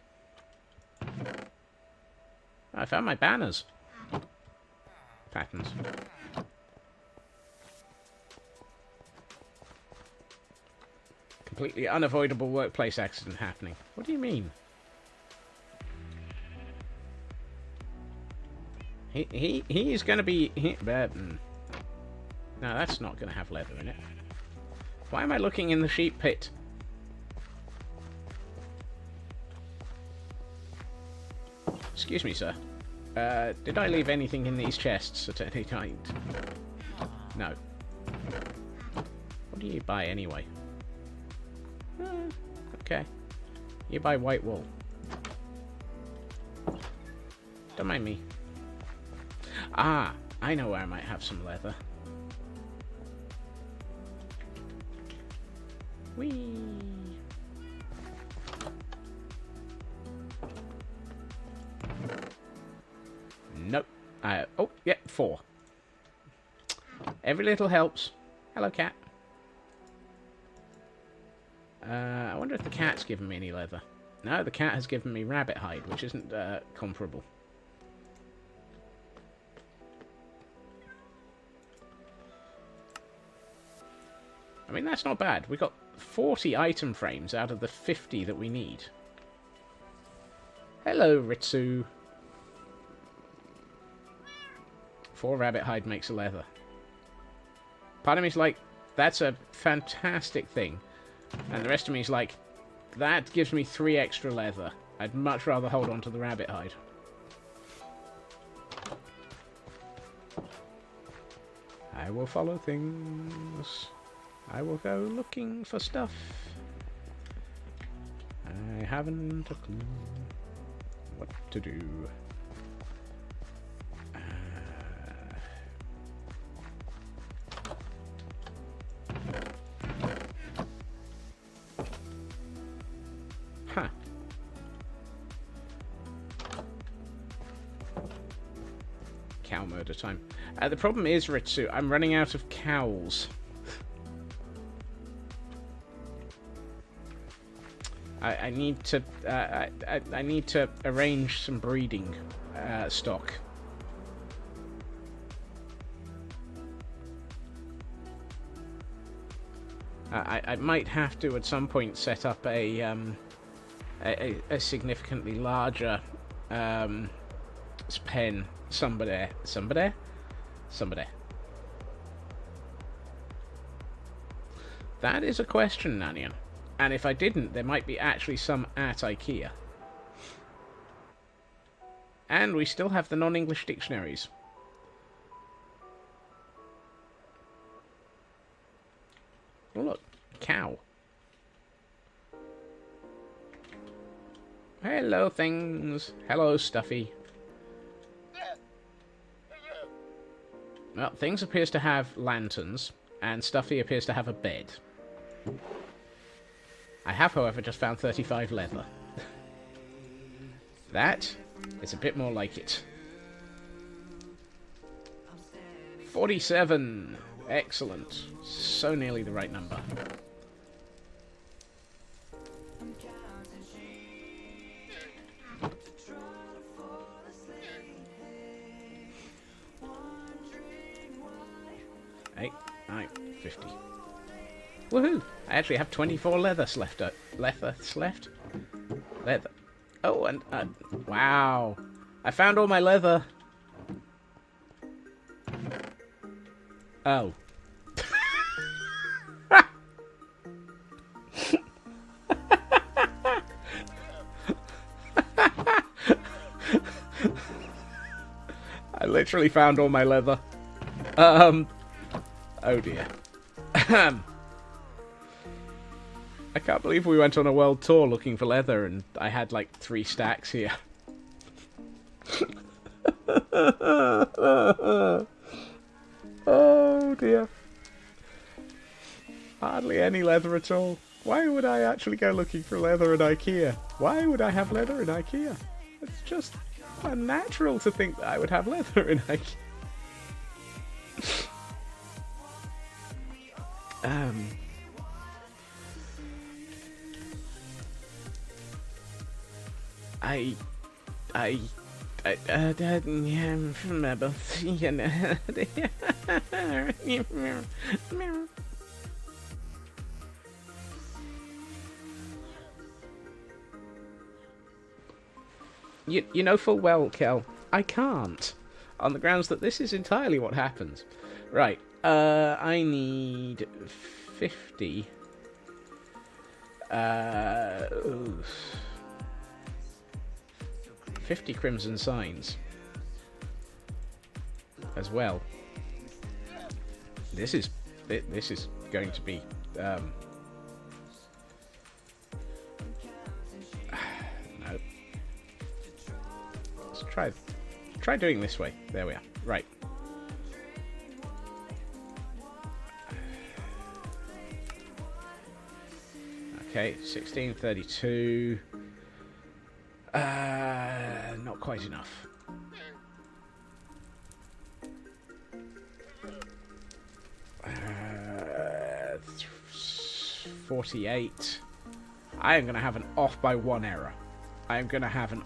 I found my banners. Patterns. Completely unavoidable workplace accident happening. What do you mean? He is going to be... No, that's not going to have leather in it. Why am I looking in the sheep pit? Excuse me, sir. Did I leave anything in these chests at any time? No. What do you buy anyway? Okay. You buy white wool. Don't mind me. Ah, I know where I might have some leather. Whee! Nope. Oh, yeah, 4. Every little helps. Hello, cat. I wonder if the cat's given me any leather. No, the cat has given me rabbit hide, which isn't comparable. I mean, that's not bad. We got 40 item frames out of the 50 that we need. Hello, Ritsu. 4 rabbit hide makes a leather. Part of me's like, that's a fantastic thing. And the rest of me is like, that gives me 3 extra leather. I'd much rather hold on to the rabbit hide. I will follow things. I will go looking for stuff. I haven't a clue what to do. Huh. Cow murder time. The problem is, Ritsu, I'm running out of cows. I need to I need to arrange some breeding stock. I might have to at some point set up a significantly larger pen somewhere. That is a question, Nanian. And if I didn't, there might be actually some at IKEA. And we still have the non-English dictionaries. Oh look, cow. Hello, things. Hello, Stuffy. Well, Things appears to have lanterns, and Stuffy appears to have a bed. I have, however, just found 35 leather. That is a bit more like it. 47! Excellent. So nearly the right number. Eight, 9, 50. Woohoo! I actually have 24 leathers left. Leather. Oh, and wow! I found all my leather. Oh. I literally found all my leather. Oh dear. I can't believe we went on a world tour looking for leather and I had like 3 stacks here. Oh dear. Hardly any leather at all. Why would I actually go looking for leather in IKEA? Why would I have leather in IKEA? It's just unnatural to think that I would have leather in IKEA. I don't remember. You know full well, Kel, I can't. On the grounds that this is entirely what happens. Right, I need 50. 50 crimson signs. As well. This is going to be no. Let's try doing this way. There we are. Right. Okay, 1632. Not quite enough. 48. I am going to have an off by 1 error. I am going to have an...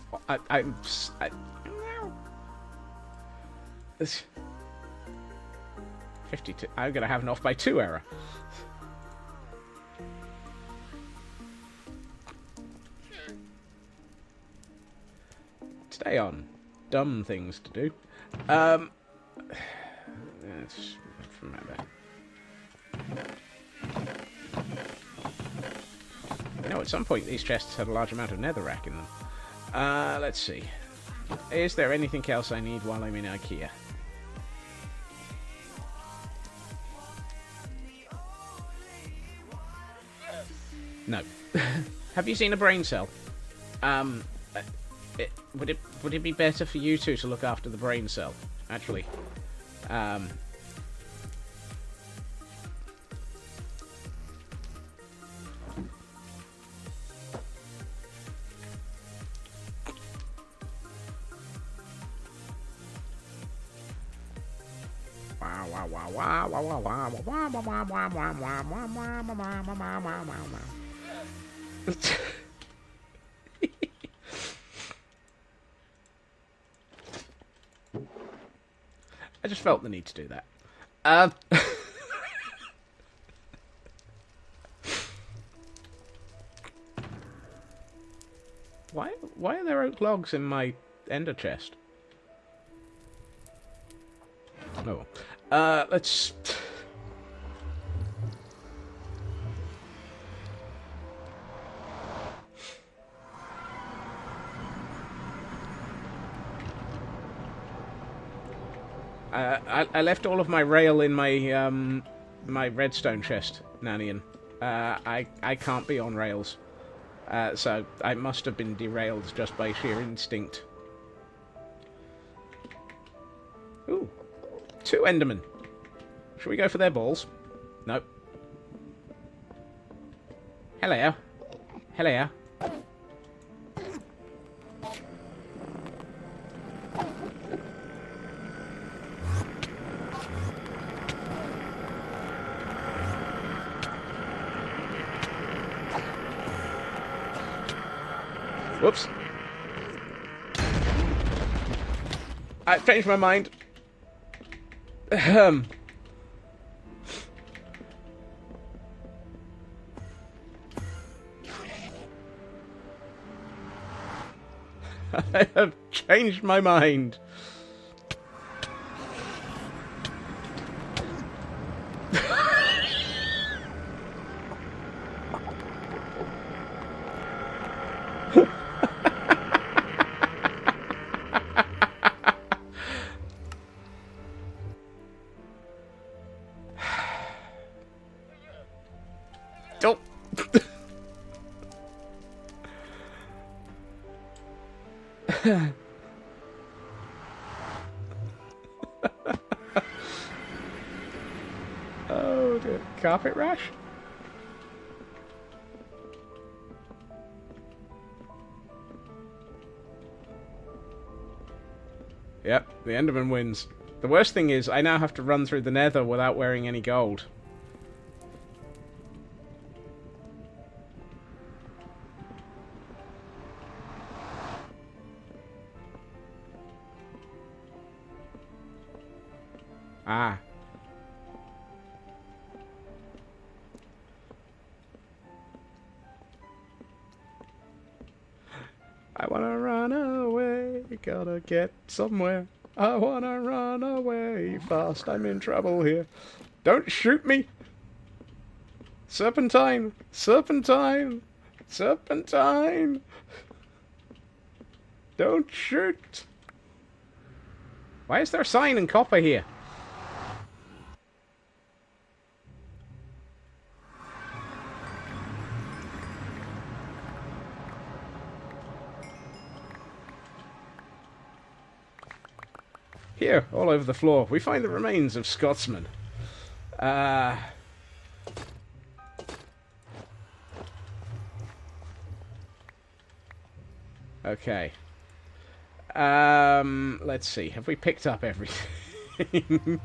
It's 52. I'm going to have an off by 2 error. Today on dumb things to do. Let's remember. You know, at some point these chests had a large amount of netherrack in them. Let's see. Is there anything else I need while I'm in IKEA? No. Have you seen a brain cell? Would it be better for you two to look after the brain cell? Actually, I just felt the need to do that. Why are there oak logs in my ender chest? Oh, let's. I left all of my rail in my my redstone chest, Nanian. I can't be on rails, so I must have been derailed just by sheer instinct. Ooh, 2 Endermen. Should we go for their balls? Nope. Hello. Hello. Whoops. I've changed my mind. I have changed my mind. Don't. Oh dear. Carpet rash? Yep, the Enderman wins. The worst thing is, I now have to run through the Nether without wearing any gold. Ah. I wanna run away, gotta get somewhere. I wanna run away fast, I'm in trouble here. Don't shoot me! Serpentine! Serpentine! Serpentine! Don't shoot! Why is there a sign in copper here? Here, all over the floor, we find the remains of Scotsman. Okay. Let's see. Have we picked up everything?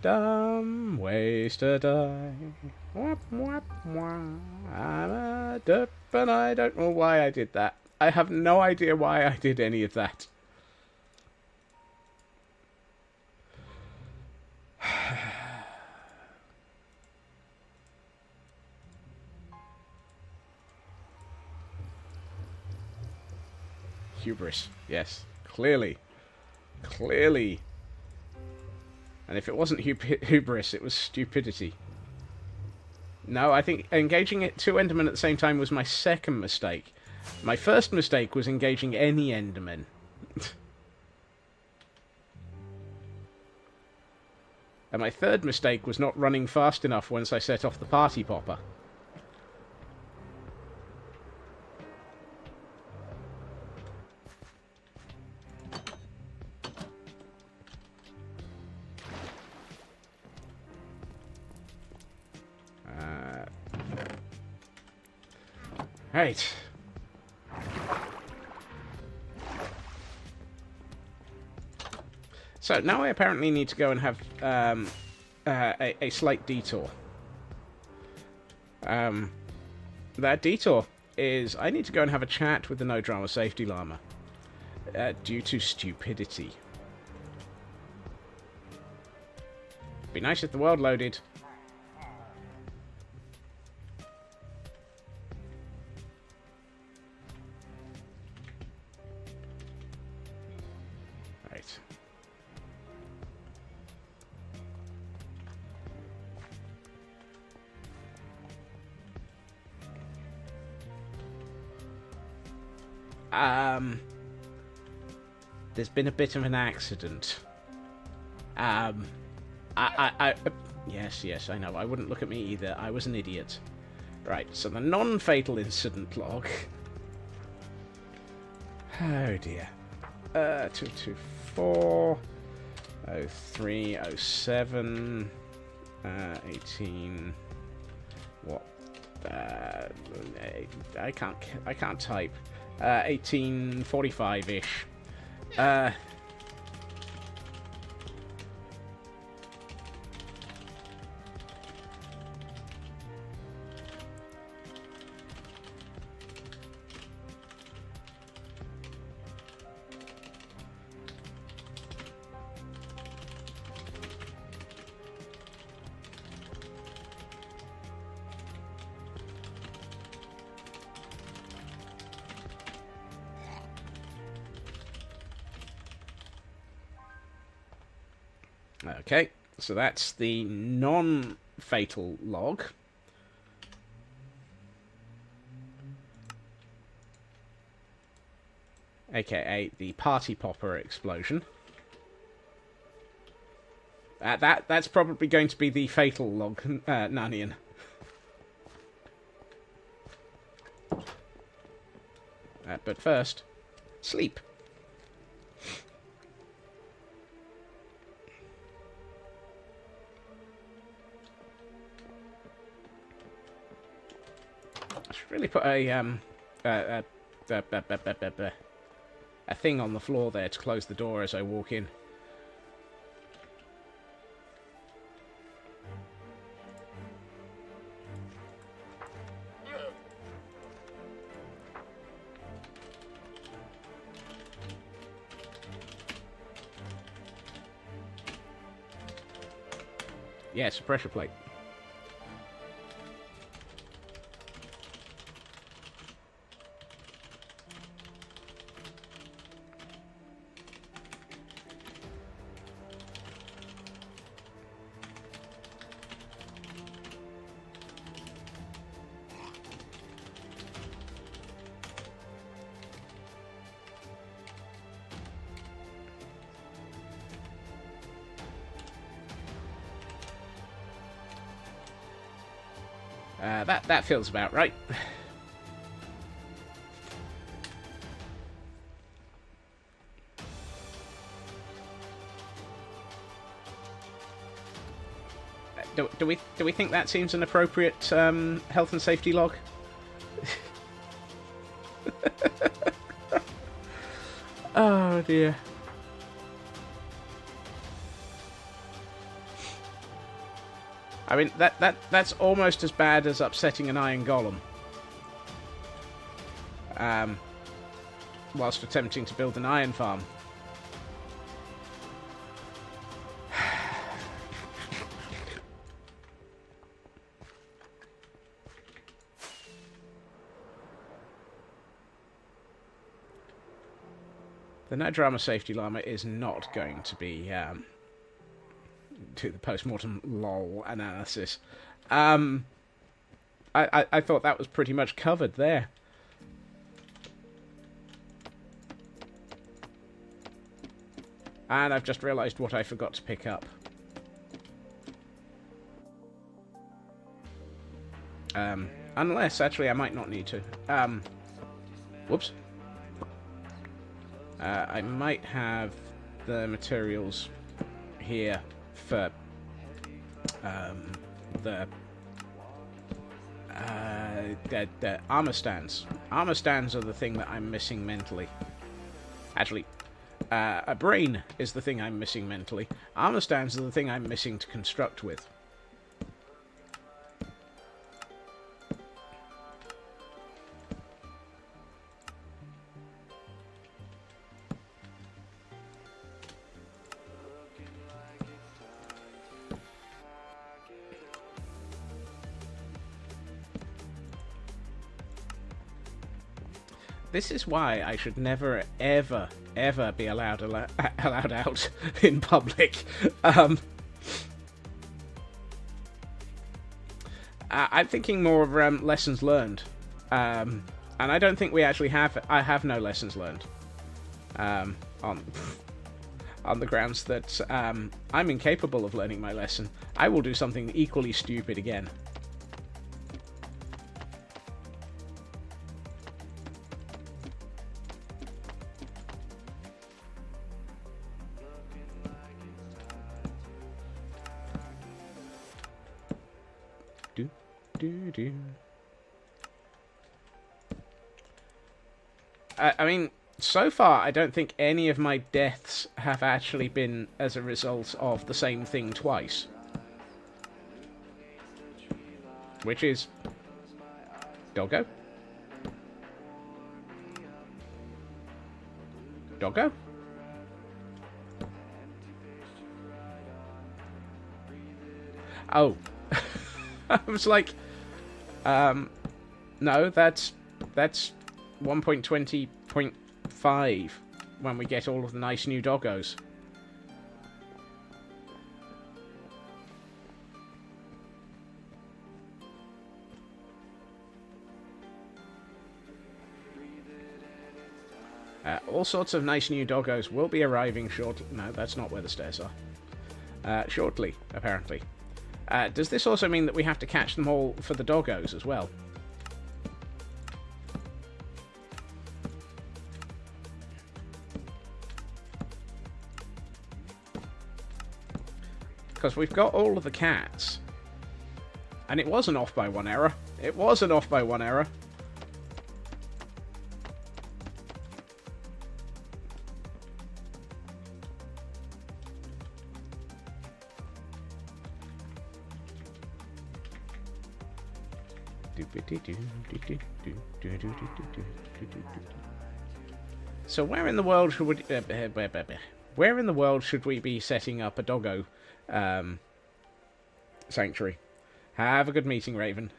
Dumb ways to die. Wap, wap, wap. I'm a derp and I don't know why I did that. I have no idea why I did any of that. Hubris. Yes. Clearly. Clearly. And if it wasn't hubris, it was stupidity. No, I think engaging two Endermen at the same time was my second mistake. My first mistake was engaging any Endermen. And my third mistake was not running fast enough once I set off the party popper. Right. So now I apparently need to go and have a slight detour. That detour is I need to go and have a chat with the No Drama Safety Llama due to stupidity. Be nice if the world loaded. There's been a bit of an accident. Yes, I know. I wouldn't look at me either. I was an idiot. Right, so the non-fatal incident log. Oh dear. 224, 03, 07, 18. What? I can't type. 1845-ish. Okay, so that's the non-fatal log. AKA the party popper explosion. That's probably going to be the fatal log, Nanian. But first, sleep. I should really put a thing on the floor there to close the door as I walk in. Yes, a pressure plate. That feels about right. Do we think that seems an appropriate health and safety log? Oh dear. I mean, that's almost as bad as upsetting an iron golem. Whilst attempting to build an iron farm. The no drama safety llama is not going to be to the post-mortem lol analysis. I thought that was pretty much covered there. And I've just realised what I forgot to pick up. Unless, actually, I might not need to. Whoops. I might have the materials here for the armor stands. Armor stands are the thing that I'm missing mentally. Actually, a brain is the thing I'm missing mentally. Armor stands are the thing I'm missing to construct with. This is why I should never, ever, ever be allowed out in public. I'm thinking more of lessons learned, and I don't think we actually have. I have no lessons learned on the grounds that I'm incapable of learning my lesson. I will do something equally stupid again. I mean, so far, I don't think any of my deaths have actually been as a result of the same thing twice. Which is... Doggo? Doggo? Oh. I was like... no, that's 1.20.5 when we get all of the nice new doggos. All sorts of nice new doggos will be arriving shortly. No, that's not where the stairs are. Shortly, apparently. Does this also mean that we have to catch them all for the doggos as well? Because we've got all of the cats. And it wasn't off by one error. It wasn't off by one error. So where in the world should we... where in the world should we be setting up a doggo sanctuary? Have a good meeting, Raven.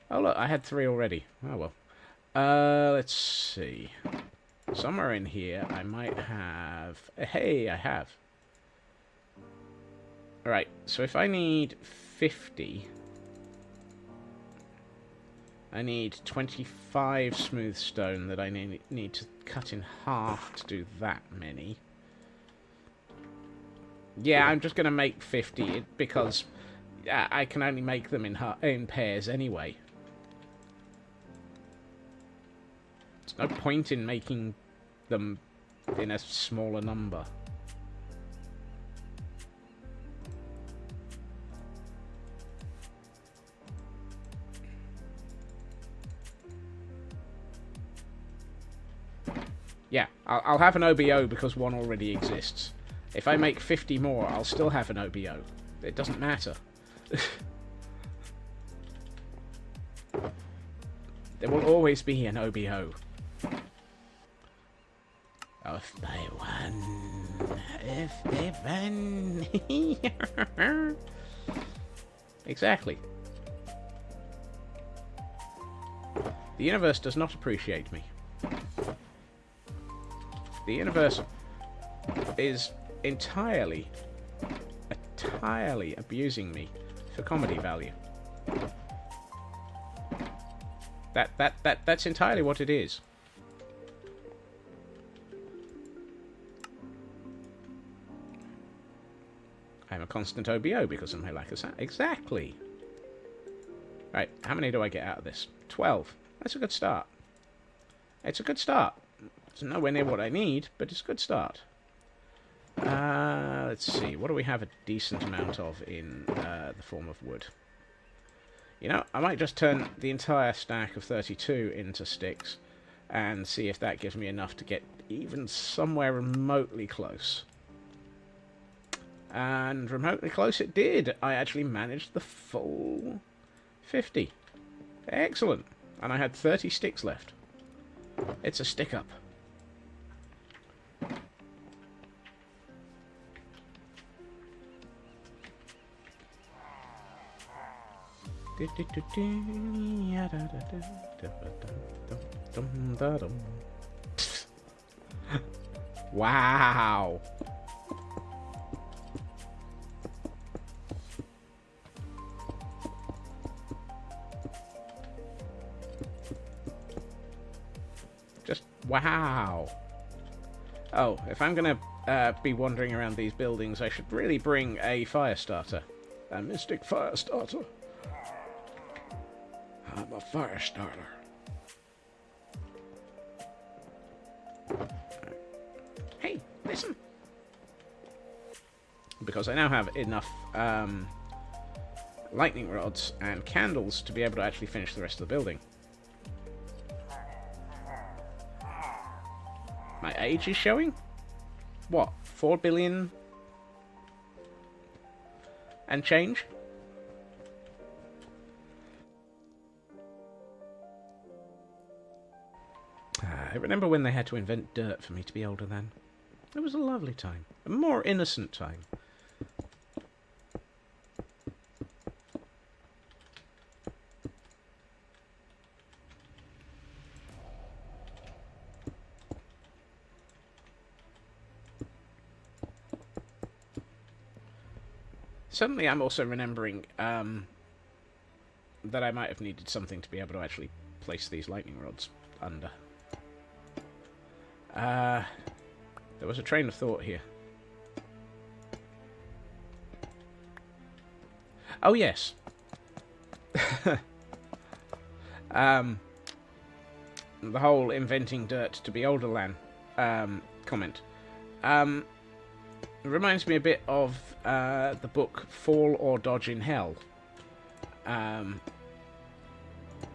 Oh look, I had 3 already. Oh well. Let's see. Somewhere in here I might have... Hey, I have. Alright, so if I need 50... I need 25 smooth stone that I need to cut in half to do that many. Yeah, I'm just going to make 50 because I can only make them in pairs anyway. There's no point in making them in a smaller number. Yeah, I'll have an OBO because one already exists. If I make 50 more, I'll still have an OBO. It doesn't matter. There will always be an OBO. Off by one. If they run. Exactly. The universe does not appreciate me. The universe is entirely abusing me for comedy value. That's entirely what it is. I'm a constant OBO because of my lack of sound. Exactly. Right, how many do I get out of this? 12. That's a good start. It's a good start. It's nowhere near what I need, but it's a good start. Let's see. What do we have a decent amount of in the form of wood? You know, I might just turn the entire stack of 32 into sticks and see if that gives me enough to get even somewhere remotely close. And remotely close it did. I actually managed the full 50. Excellent. And I had 30 sticks left. It's a stick up. Wow. Just wow. Oh, if I'm gonna be wandering around these buildings, I should really bring a fire starter. A mystic fire starter. I'm a fire starter. Hey, listen. Because I now have enough lightning rods and candles to be able to actually finish the rest of the building. My age is showing? What? 4 billion and change? I remember when they had to invent dirt for me to be older then. It was a lovely time. A more innocent time. Suddenly I'm also remembering that I might have needed something to be able to actually place these lightning rods under. There was a train of thought here. Oh, yes. The whole inventing dirt to be older than comment. It reminds me a bit of the book Fall or Dodge in Hell,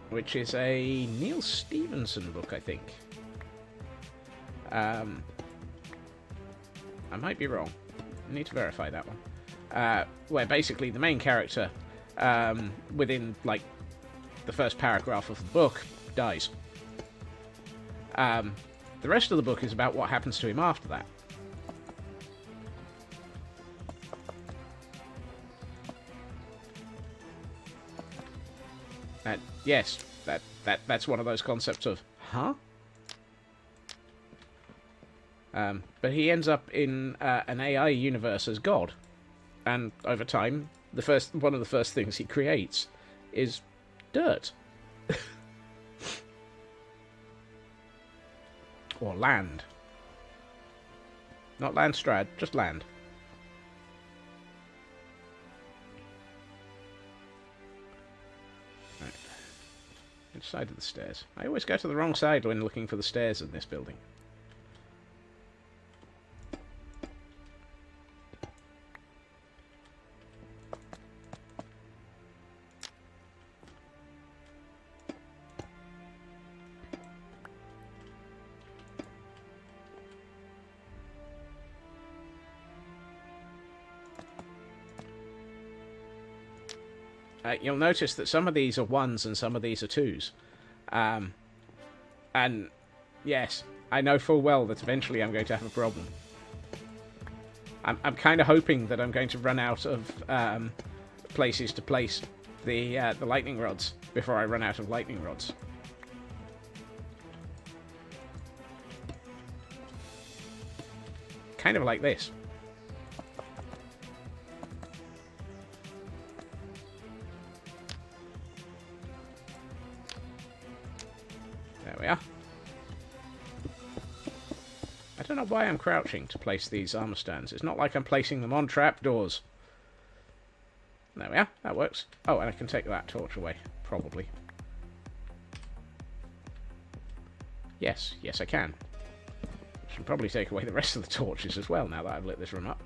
which is a Neil Stevenson book, I think. I might be wrong. I need to verify that one. Where basically the main character, within like the first paragraph of the book, dies. The rest of the book is about what happens to him after that. Yes, that's one of those concepts of, huh? But he ends up in an AI universe as God, and over time, one of the first things he creates is dirt. Or land. Not Landstrad, just land. Right. Which side of the stairs? I always go to the wrong side when looking for the stairs in this building. You'll notice that some of these are 1s and some of these are 2s. And yes, I know full well that eventually I'm going to have a problem. I'm kind of hoping that I'm going to run out of places to place the lightning rods before I run out of lightning rods. Kind of like this. There we are. I don't know why I'm crouching to place these armor stands. It's not like I'm placing them on trapdoors. There we are. That works. Oh, and I can take that torch away. Probably. Yes. Yes, I can. I should probably take away the rest of the torches as well now that I've lit this room up.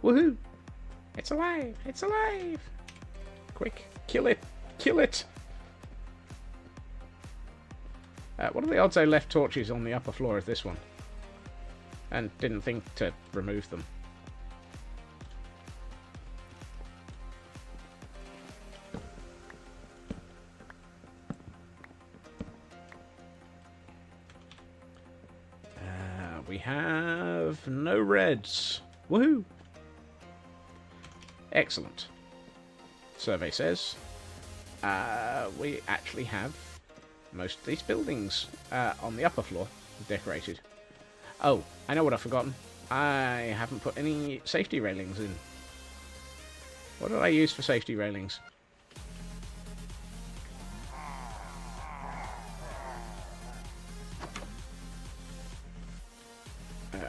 Woohoo! It's alive! It's alive! Quick. Kill it! Kill it! What are the odds I left torches on the upper floor of this one? And didn't think to remove them. We have no reds. Woohoo! Excellent. Survey says we actually have most of these buildings on the upper floor decorated. Oh, I know what I've forgotten. I haven't put any safety railings in. What did I use for safety railings?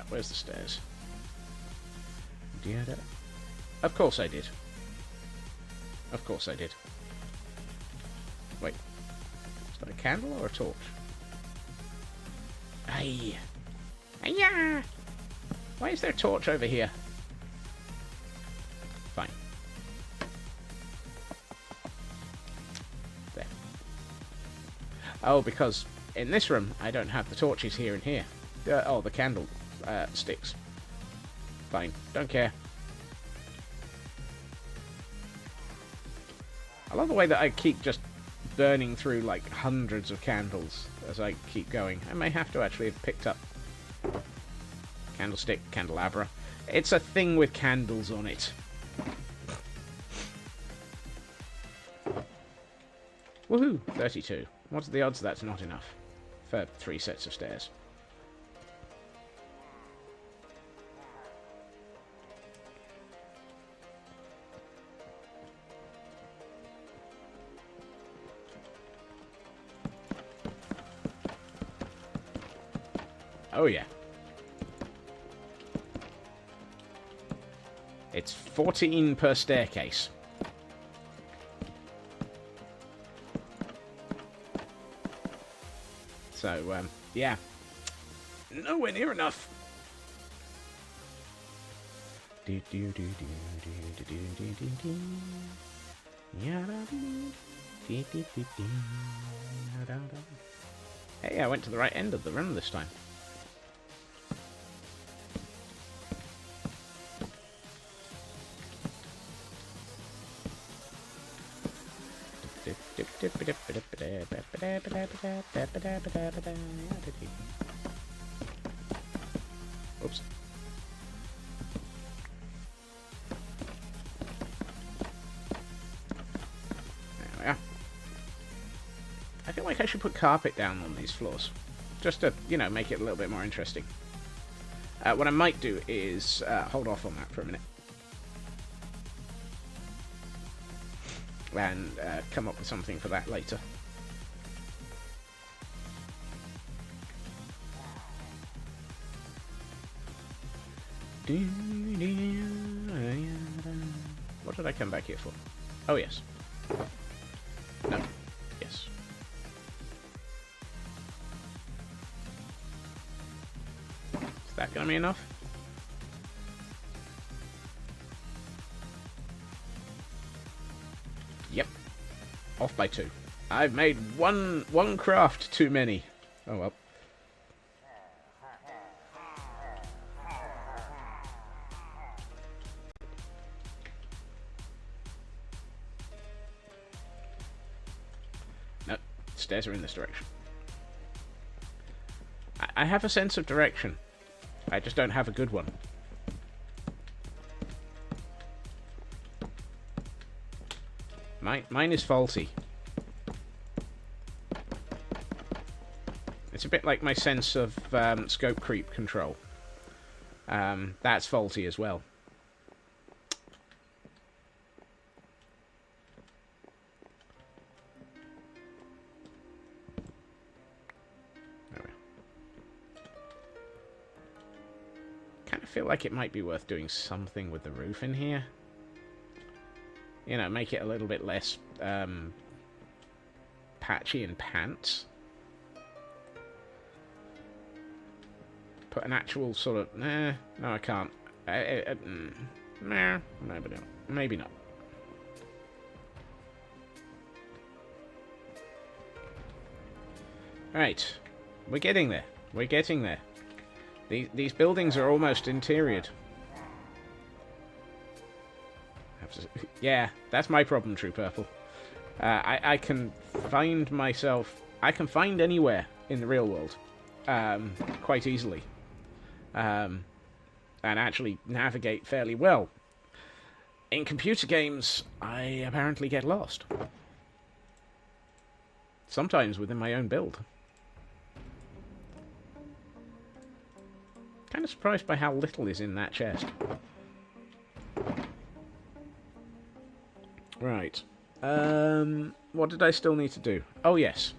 Where's the stairs? Of course I did. Of course I did. Wait. Is that a candle or a torch? Aye. Hiya! Why is there a torch over here? Fine. There. Oh, because in this room I don't have the torches here and here. Oh, the candle sticks. Fine. Don't care. I love the way that I keep just burning through like hundreds of candles as I keep going. I may have to actually have picked up candlestick, candelabra. It's a thing with candles on it. Woohoo! 32. What's the odds that's not enough for 3 sets of stairs? Oh, yeah. It's 14 per staircase. So, yeah. Nowhere near enough. Hey, I went to the right end of the run this time. Oops. There we are. I feel like I should put carpet down on these floors. Just to, you know, make it a little bit more interesting. What I might do is hold off on that for a minute. And come up with something for that later. What did I come back here for? Oh, yes. No. Yes. Is that going to be enough? Yep. Off by 2. I've made one craft too many. Oh, well. Nope. Stairs are in this direction. I have a sense of direction. I just don't have a good one. Mine is faulty. It's a bit like my sense of scope creep control. That's faulty as well. Kind of feel like it might be worth doing something with the roof in here. You know, make it a little bit less patchy and pants. Put an actual sort of... no, I can't. Nah, maybe not. Maybe not. Right. We're getting there. We're getting there. These buildings are almost interioured. Yeah, that's my problem, True Purple. I can find myself... I can find anywhere in the real world quite easily. And actually navigate fairly well. In computer games, I apparently get lost. Sometimes within my own build. Kind of surprised by how little is in that chest. Right. What did I still need to do? Oh, yes.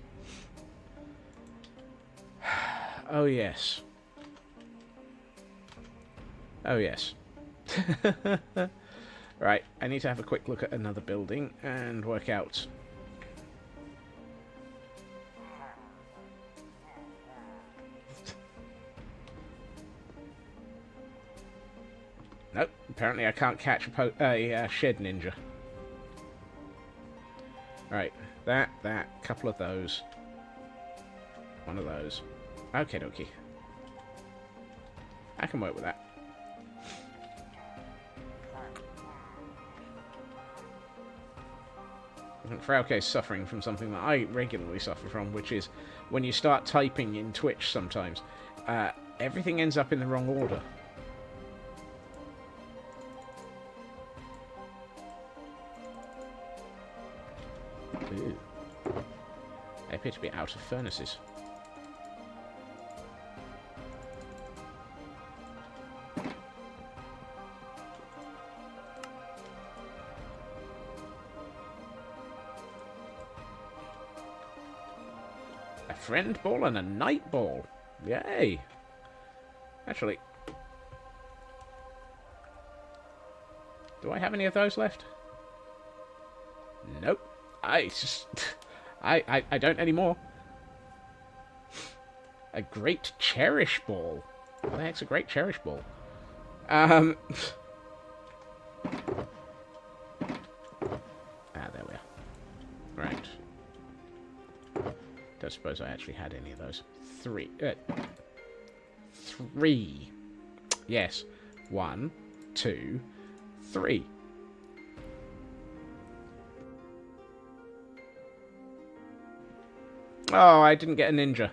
Oh, yes. Oh, yes. Right, I need to have a quick look at another building and work out... Nope, apparently I can't catch a shed ninja. Right, that, couple of those. One of those. Okie dokie. I can work with that. Frauke's suffering from something that I regularly suffer from, which is when you start typing in Twitch sometimes, everything ends up in the wrong order. Ooh. They appear to be out of furnaces. A friend ball and a night ball. Yay. Actually, do I have any of those left? Nope. I don't anymore. A great cherish ball. What the heck's a great cherish ball? There we are. Right. Don't suppose I actually had any of those. Three. Yes. 1, 2, 3. Oh, I didn't get a ninja.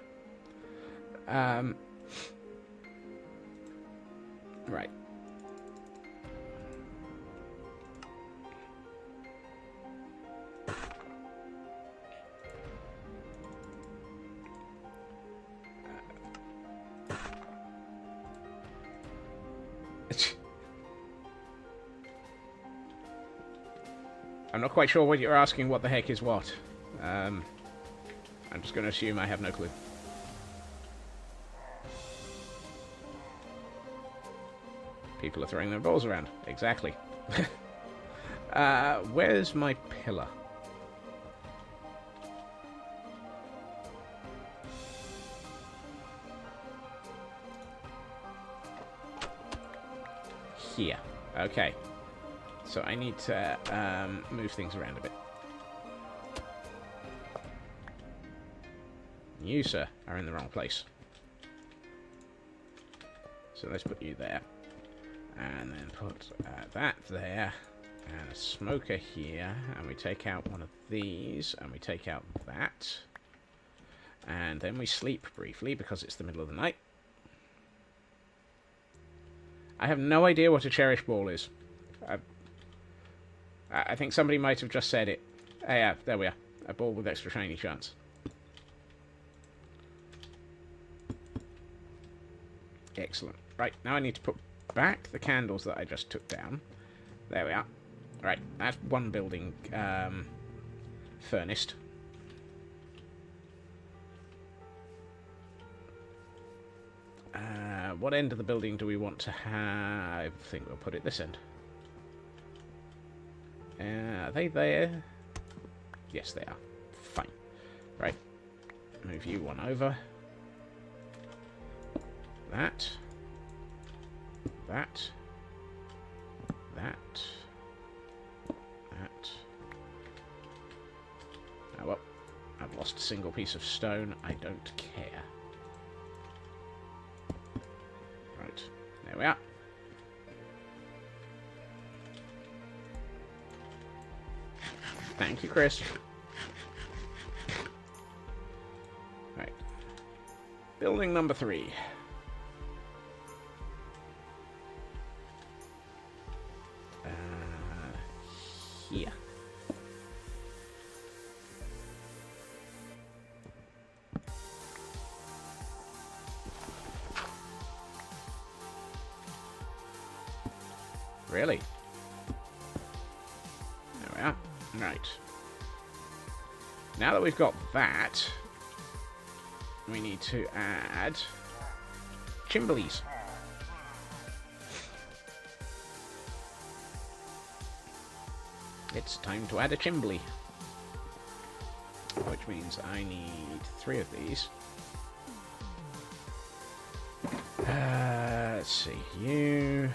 Right. I'm not quite sure what you're asking. What the heck is what? I'm just going to assume I have no clue. People are throwing their balls around. Exactly. Where's my pillar? Here. Okay. So I need to move things around a bit. You, sir, are in the wrong place. So let's put you there. And then put that there. And a smoker here. And we take out one of these. And we take out that. And then we sleep briefly because it's the middle of the night. I have no idea what a cherish ball is. I think somebody might have just said it. Oh, yeah, there we are. A ball with extra shiny chance. Excellent. Right, now I need to put back the candles that I just took down. There we are. Right, that's one building furnished. What end of the building do we want to have? I think we'll put it this end. Are they there? Yes, they are. Fine. Right. Move you one over. That. That. That. That. Oh, well. I've lost a single piece of stone. I don't care. Right. There we are. Thank you, Chris. Right. Building number 3. Here. Really? There we are. Right. Now that we've got that, we need to add chimblies. It's time to add a chimbly. Which means I need 3 of these. Let's see. You...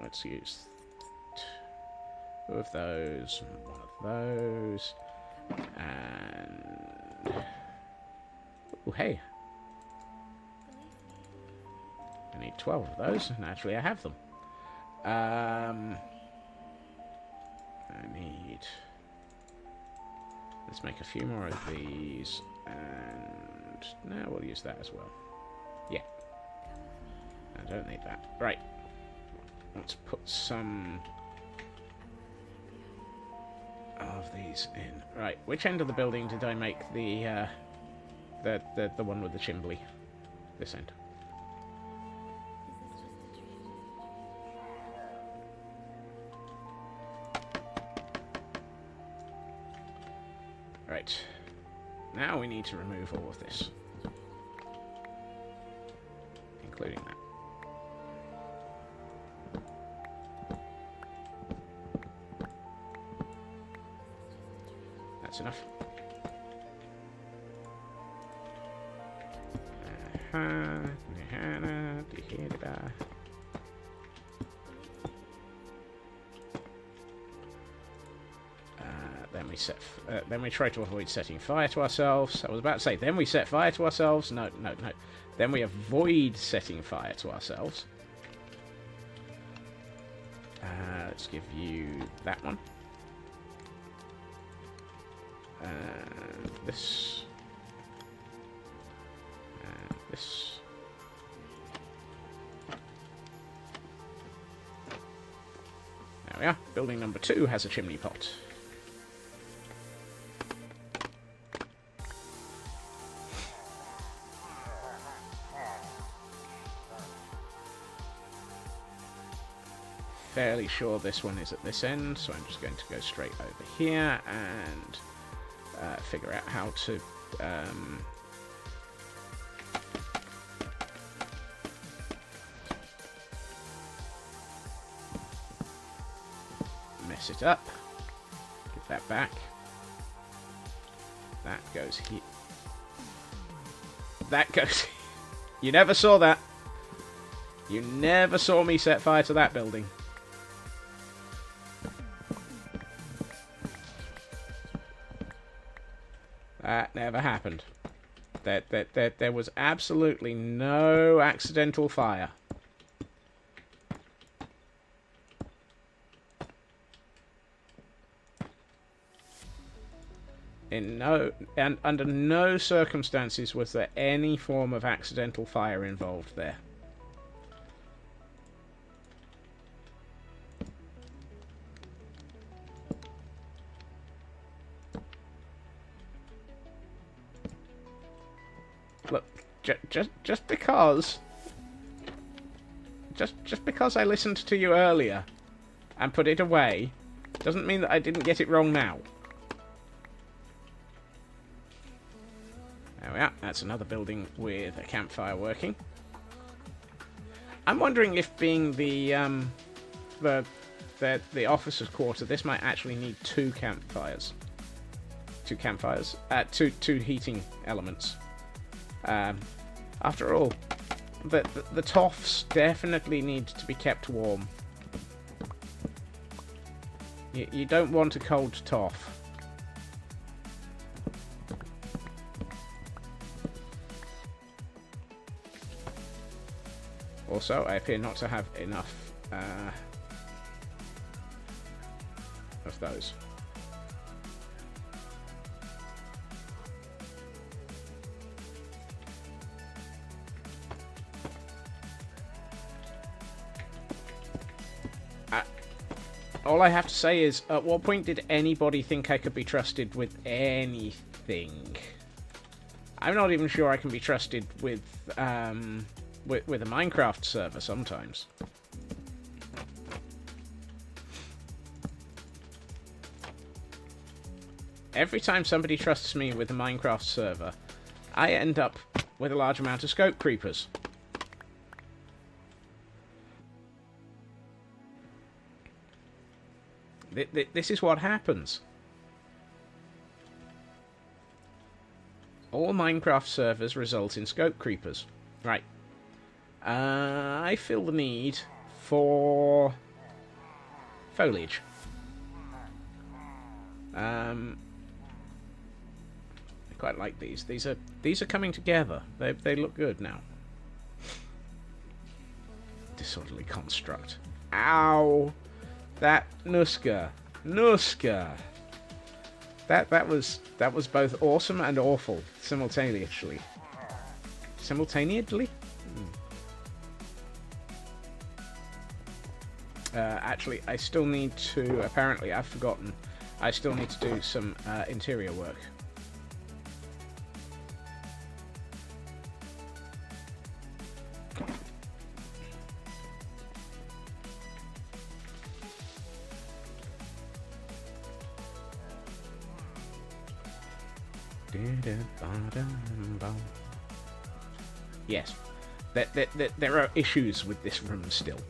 Let's use 2 of those, 1 of those, and... Oh, hey. I need 12 of those, and actually I have them. I need... Let's make a few more of these, and... No, we'll use that as well. Yeah. I don't need that. Right. Let's put some of these in. Right, which end of the building did I make the one with the chimbley? This end. Right. Now we need to remove all of this. Including that. That's enough. Then we try to avoid setting fire to ourselves. I was about to say, then we set fire to ourselves. No. Then we avoid setting fire to ourselves. Let's give you that one. And this. And this. There we are. Building number 2 has a chimney pot. Fairly sure this one is at this end, so I'm just going to go straight over here and figure out how to mess it up. Give that back. That goes here. That goes here. You never saw that. You never saw me set fire to that building. That never happened. There was absolutely no accidental fire. Under no circumstances was there any form of accidental fire involved there. Look, just because I listened to you earlier and put it away doesn't mean that I didn't get it wrong now. There we are. That's another building with a campfire working. I'm wondering if, being the officers' quarter, this might actually need two campfires. Two heating elements. After all, the toffs definitely need to be kept warm. You don't want a cold toff. Also, I appear not to have enough of those. All I have to say is, at what point did anybody think I could be trusted with anything? I'm not even sure I can be trusted with a Minecraft server sometimes. Every time somebody trusts me with a Minecraft server, I end up with a large amount of scope creepers. This is what happens. All Minecraft servers result in scope creepers. Right. I feel the need for foliage. I quite like these. These are coming together. They look good now. Disorderly construct. Ow! That Nuska. That was both awesome and awful simultaneously. Actually, I still need to. Apparently, I've forgotten. I still need to do some interior work. Yes, there are issues with this room still.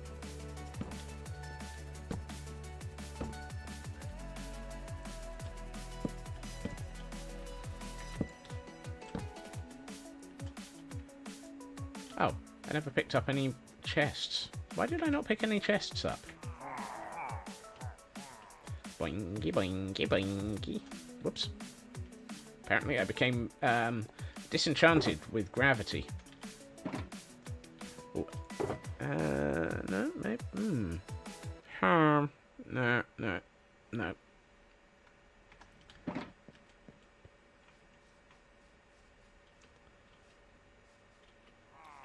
Oh, I never picked up any chests. Why did I not pick any chests up? Boingy, boingy, boingy. Whoops. Apparently I became disenchanted with gravity. Oh. No, maybe. No, no, no.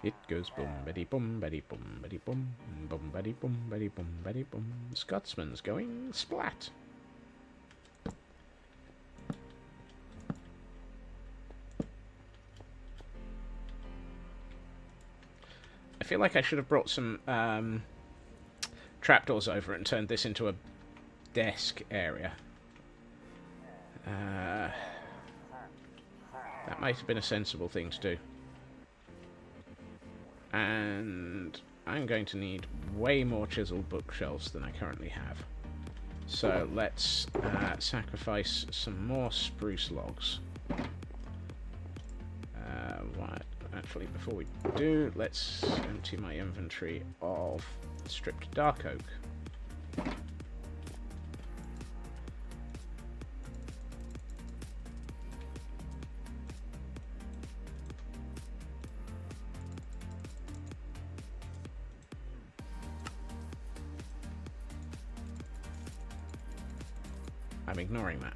It goes boom, baddy boom, baddy boom, baddy boom, boom, baddy boom, baddy boom, baddy boom. Scotsman's going splat. I feel like I should have brought some trapdoors over and turned this into a desk area. That might have been a sensible thing to do. And I'm going to need way more chiseled bookshelves than I currently have. So let's sacrifice some more spruce logs. Right. Actually, before we do, let's empty my inventory of stripped dark oak. I'm ignoring that.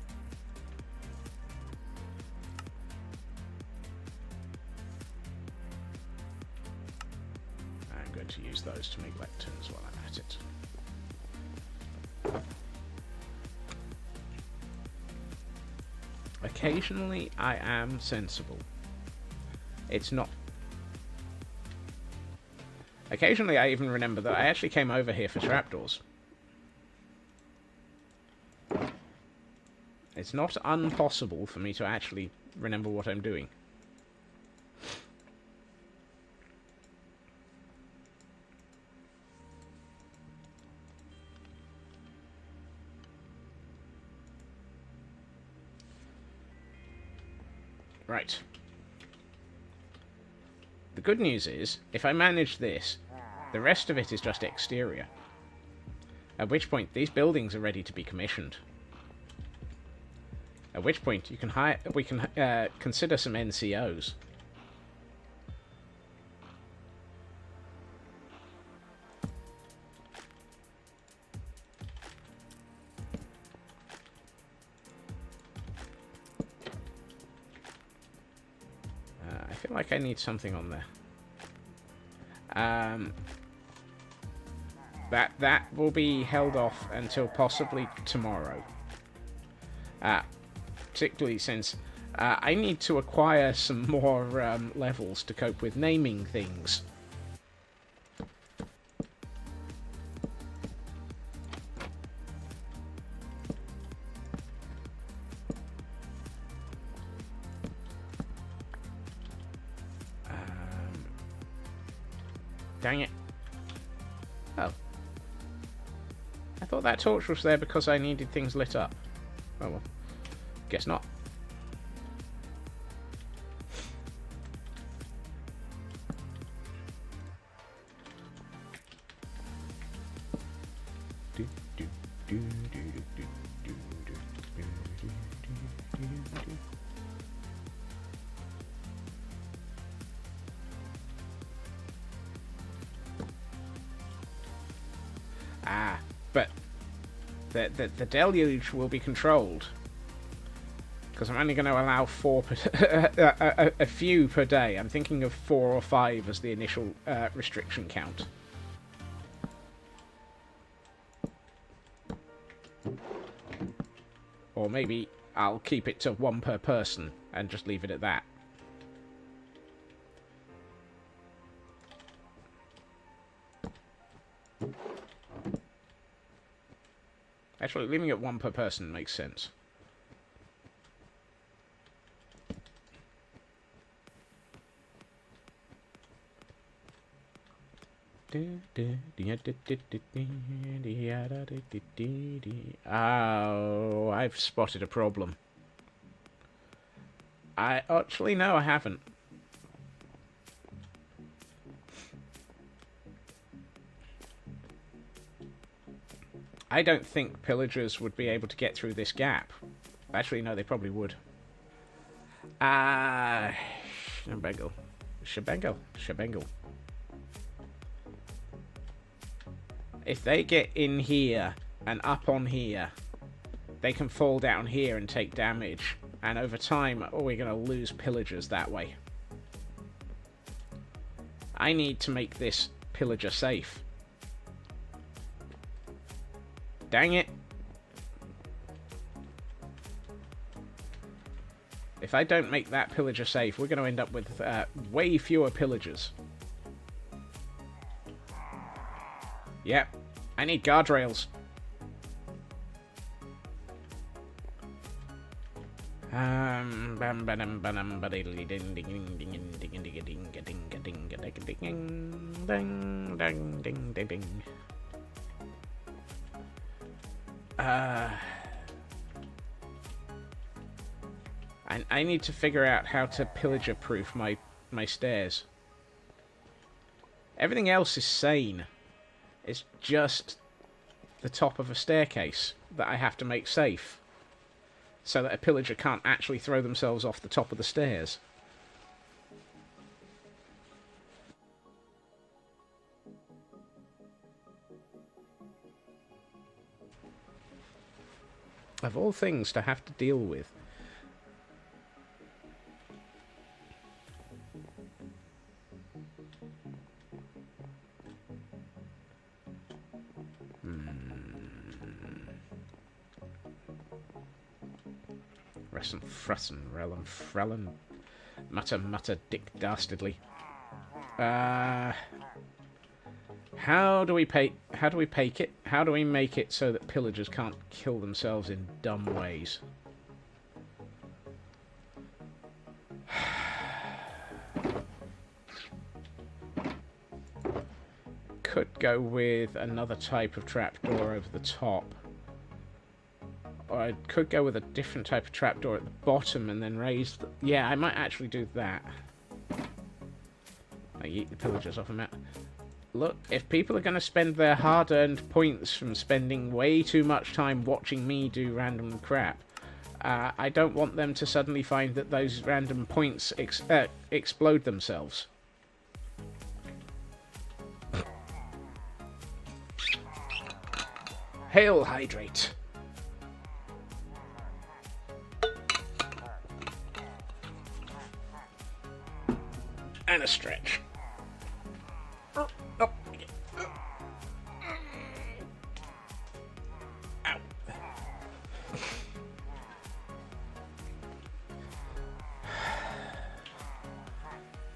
I'm going to use those to make lecterns while I'm at it. Occasionally, I am sensible. It's not. Occasionally, I even remember that I actually came over here for trapdoors. It's not impossible for me to actually remember what I'm doing. Right. The good news is, if I manage this, the rest of it is just exterior. At which point, these buildings are ready to be commissioned. At which point, we can consider some NCOs. I feel like I need something on there. That will be held off until possibly tomorrow. Particularly since I need to acquire some more levels to cope with naming things. Dang it. Oh. I thought that torch was there because I needed things lit up. Oh well. Guess not. But the deluge will be controlled. Because I'm only going to allow a few per day. I'm thinking of 4 or 5 as the initial restriction count. Or maybe I'll keep it to 1 per person and just leave it at that. Actually, leaving it 1 per person makes sense. Oh, I've spotted a problem. Actually, no, I haven't. I don't think pillagers would be able to get through this gap. Actually, no, they probably would. Shebengle. If they get in here and up on here, they can fall down here and take damage. And over time, we're going to lose pillagers that way. I need to make this pillager safe. Dang it. If I don't make that pillager safe, we're going to end up with way fewer pillagers. Yep, I need guardrails. I need to figure out how to pillager-proof my stairs. Everything else is sane. It's just the top of a staircase that I have to make safe, so that a pillager can't actually throw themselves off the top of the stairs. Of all things to have to deal with. Fressen, Frellen, mutter, dick dastardly. How do we make it? How do we make it so that pillagers can't kill themselves in dumb ways? Could go with another type of trapdoor over the top. Or I could go with a different type of trapdoor at the bottom and then raise the... Yeah, I might actually do that. I eat the pillagers off a map. Look, if people are going to spend their hard-earned points from spending way too much time watching me do random crap, I don't want them to suddenly find that those random points explode themselves. Hail, hydrate! And a stretch. Oh. Ow.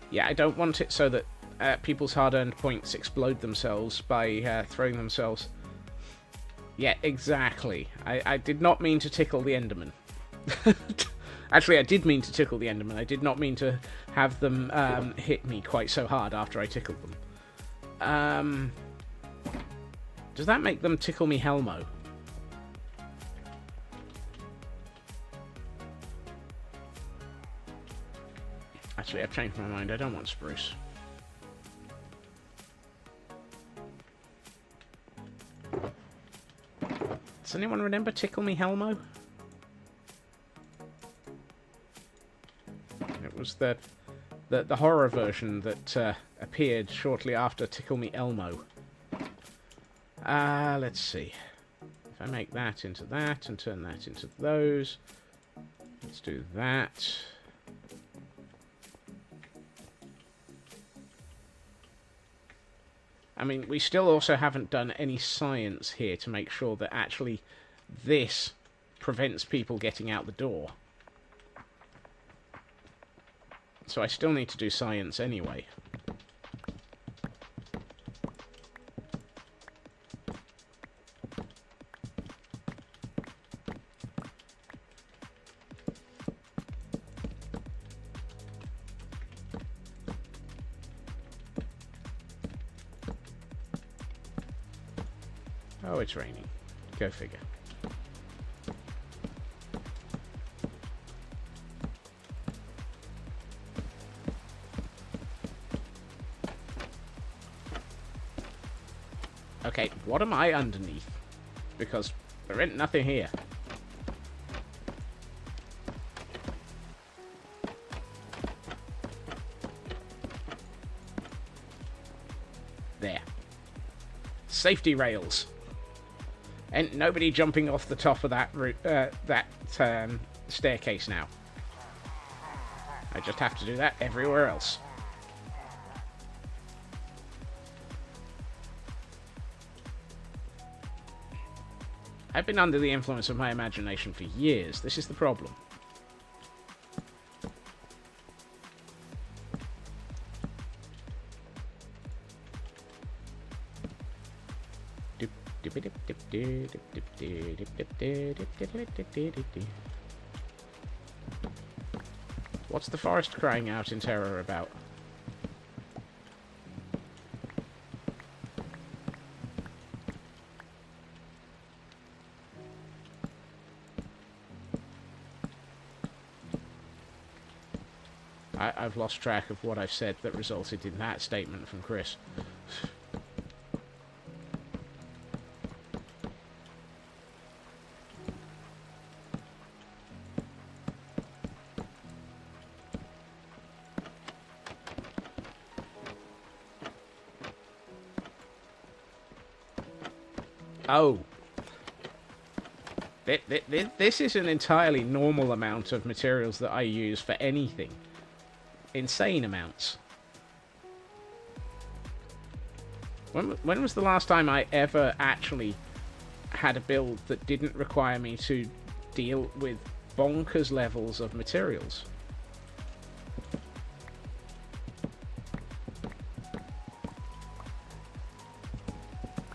Yeah, I don't want it so that people's hard-earned points explode themselves by throwing themselves. Yeah, exactly. I did not mean to tickle the Enderman. Actually, I did mean to tickle the Enderman. I did not mean to have them hit me quite so hard after I tickled them. Does that make them tickle me Helmo? Actually, I've changed my mind. I don't want spruce. Does anyone remember Tickle Me Helmo? It was the horror version that appeared shortly after Tickle Me Elmo. Let's see. If I make that into that and turn that into those. Let's do that. I mean, we still also haven't done any science here to make sure that actually this prevents people getting out the door. So I still need to do science anyway. Oh, it's raining. Go figure. Okay, what am I underneath? Because there ain't nothing here. There. Safety rails. And nobody jumping off the top of that staircase now. I just have to do that everywhere else. I've been under the influence of my imagination for years. This is the problem. What's the forest crying out in terror about? I've lost track of what I've said that resulted in that statement from Chris. Oh. This is an entirely normal amount of materials that I use for anything. Insane amounts. When was the last time I ever actually had a build that didn't require me to deal with bonkers levels of materials?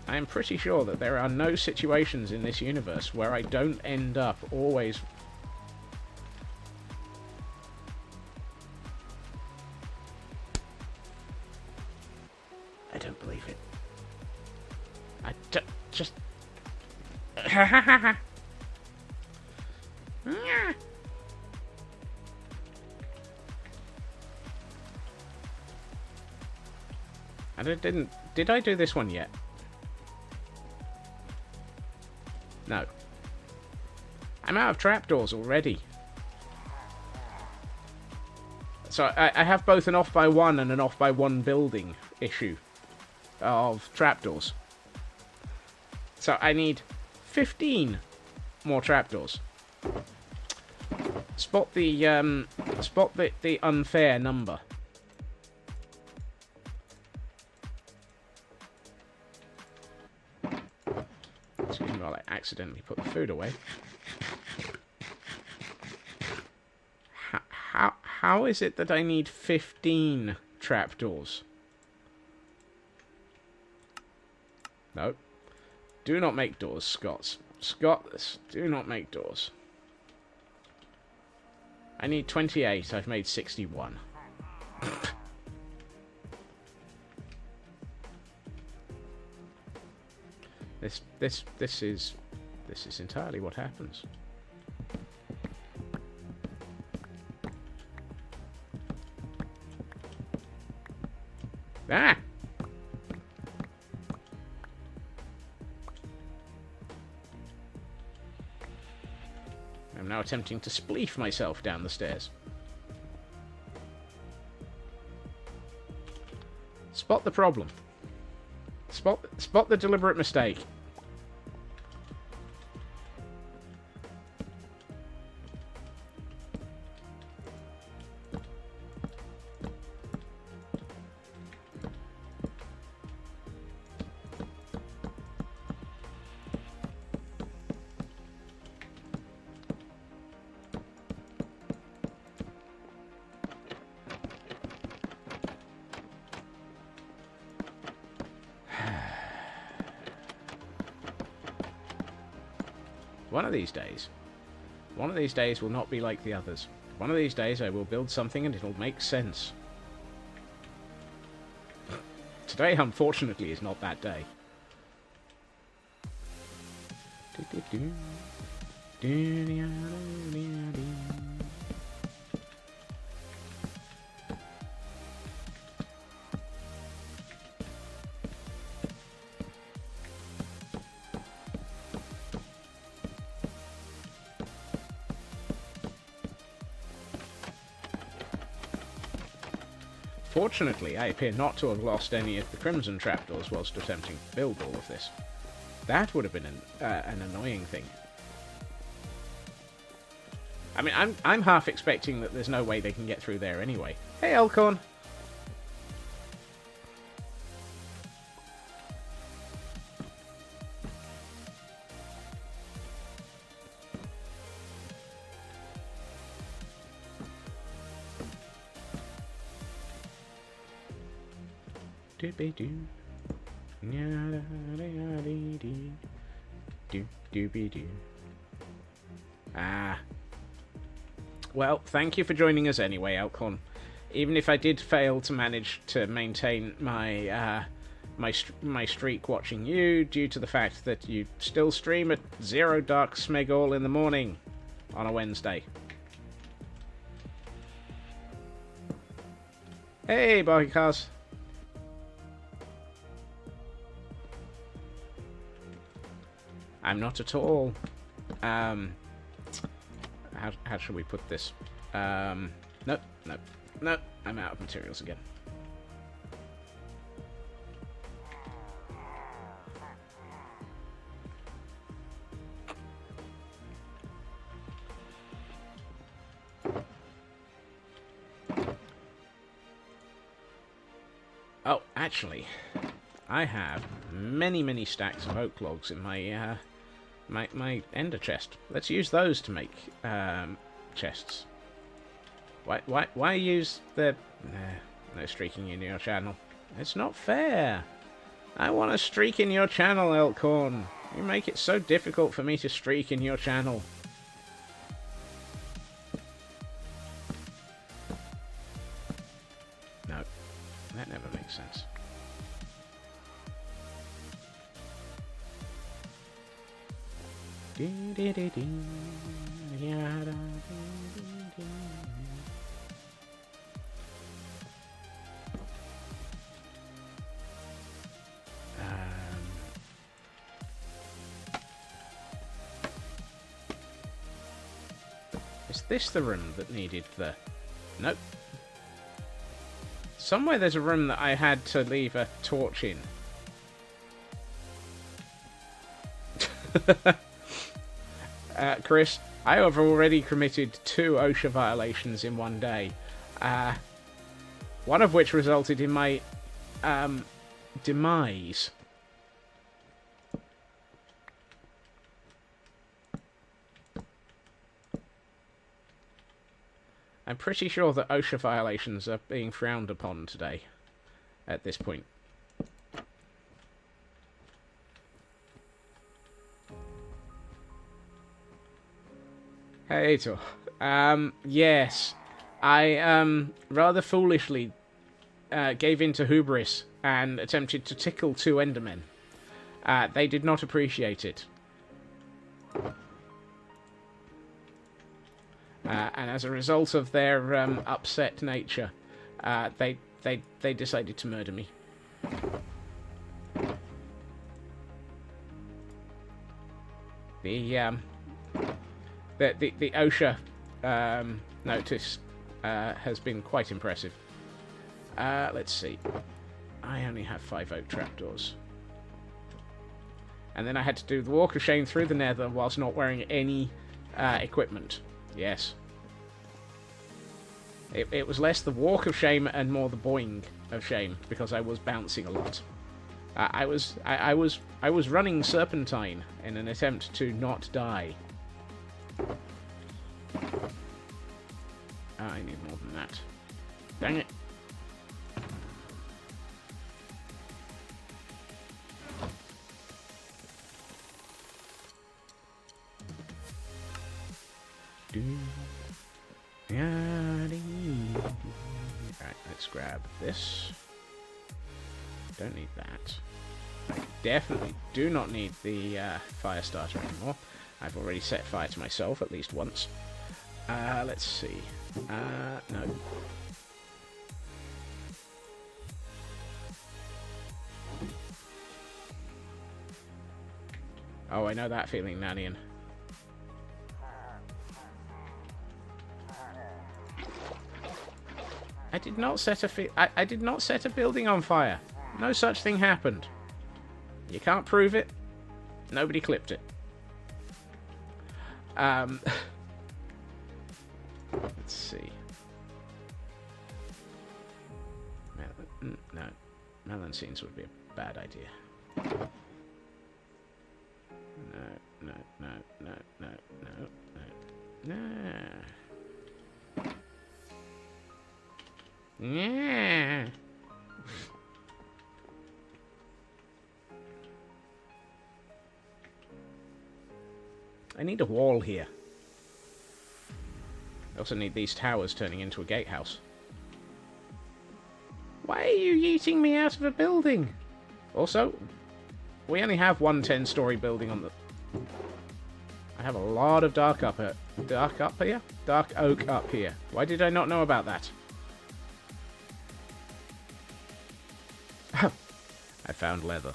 I am pretty sure that there are no situations in this universe where I don't end up always... I don't believe it. I just... Did I do this one yet? No. I'm out of trapdoors already. So I have both an off by one and an off by one building issue of trapdoors. So I need 15 more trapdoors. Spot the unfair number. Excuse me while I accidentally put the food away. How is it that I need 15 trapdoors? No. Do not make doors, Scots. Scots, do not make doors. I need 28. I've made 61. This is entirely what happens. Ah! I'm now attempting to spleef myself down the stairs. Spot the problem. Spot the deliberate mistake. One of these days will not be like the others. One of these days I will build something and it'll make sense. Today, unfortunately, is not that day. Fortunately, I appear not to have lost any of the crimson trapdoors whilst attempting to build all of this. That would have been an annoying thing. I mean, I'm half expecting that there's no way they can get through there anyway. Hey, Elkhorn! Ah. Well, thank you for joining us anyway, Elkhorn. Even if I did fail to manage to maintain my my streak watching you, due to the fact that you still stream at 0 Dark Smegall in the morning on a Wednesday. Hey, Barracks. I'm not at all. How should we put this? Nope. I'm out of materials again. Oh, actually, I have many stacks of oak logs in my my ender chest. Let's use those to make chests. Why use the no streaking in your channel? It's not fair. I want to streak in your channel, Elkhorn. You make it so difficult for me to streak in your channel. No, that never makes sense. Is this the room that needed the... Nope. Somewhere there's a room that I had to leave a torch in. Chris, I have already committed 2 OSHA violations in one day. One of which resulted in my demise. I'm pretty sure that OSHA violations are being frowned upon today, at this point. Hey, Tor. Yes. I, rather foolishly, gave in to hubris and attempted to tickle 2 Endermen. They did not appreciate it. And as a result of their upset nature, they decided to murder me. The OSHA notice has been quite impressive. Let's see. I only have 5 oak trapdoors. And then I had to do the walk of shame through the nether whilst not wearing any equipment. Yes. It was less the walk of shame and more the boing of shame, because I was bouncing a lot. I was running serpentine in an attempt to not die. I need more than that. Dang it. Alright, let's grab this. Don't need that. I definitely do not need the fire starter anymore. I've already set fire to myself at least once. Let's see. No. Oh, I know that feeling, Nannian. I did not set I did not set a building on fire. No such thing happened. You can't prove it. Nobody clipped it. Let's see. No. Melon scenes would be a bad idea. No. Yeah. I need a wall here. I also need these towers turning into a gatehouse. Why are you yeeting me out of a building? Also, we only have one 10-story building on the... I have a lot of dark oak up here. Why did I not know about that? I found leather.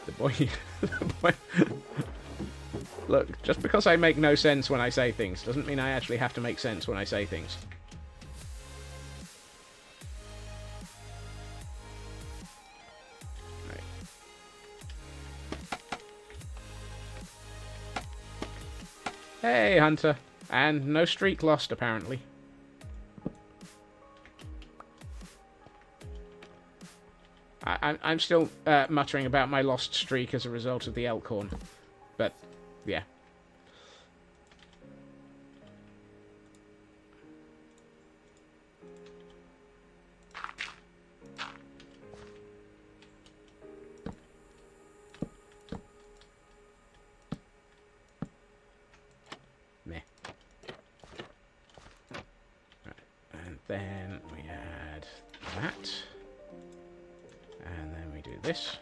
The boy... Look, just because I make no sense when I say things doesn't mean I actually have to make sense when I say things. Right. Hey, Hunter. And no streak lost, apparently. I'm still muttering about my lost streak as a result of the elk horn. But, yeah. Meh. Right. And then we add that. And then we do this.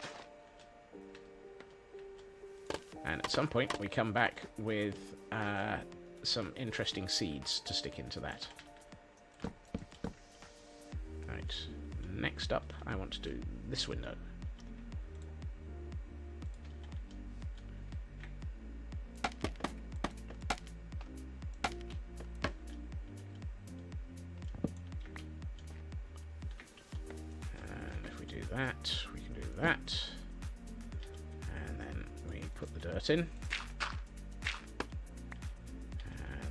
And at some point, we come back with some interesting seeds to stick into that. Right, next up, I want to do this window. And if we do that, we can do that. And then we put the dirt in. And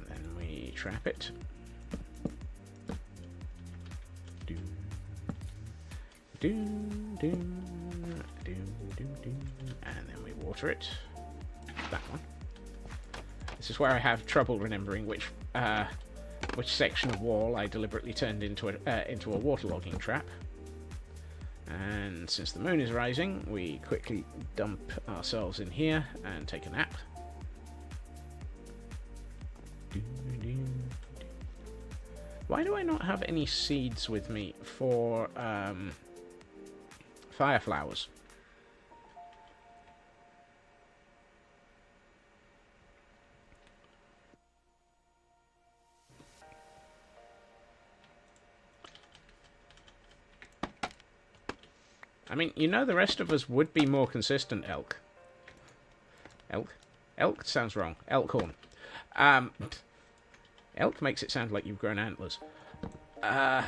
then we trap it. Do, do, do, do, do, do. And then we water it. That one. This is where I have trouble remembering which section of wall I deliberately turned into a waterlogging trap. And since the moon is rising, we quickly dump ourselves in here and take a nap. Why do I not have any seeds with me for fire flowers? I mean, you know the rest of us would be more consistent, elk. Elk? Elk sounds wrong. Elkhorn. Elk makes it sound like you've grown antlers. Nope,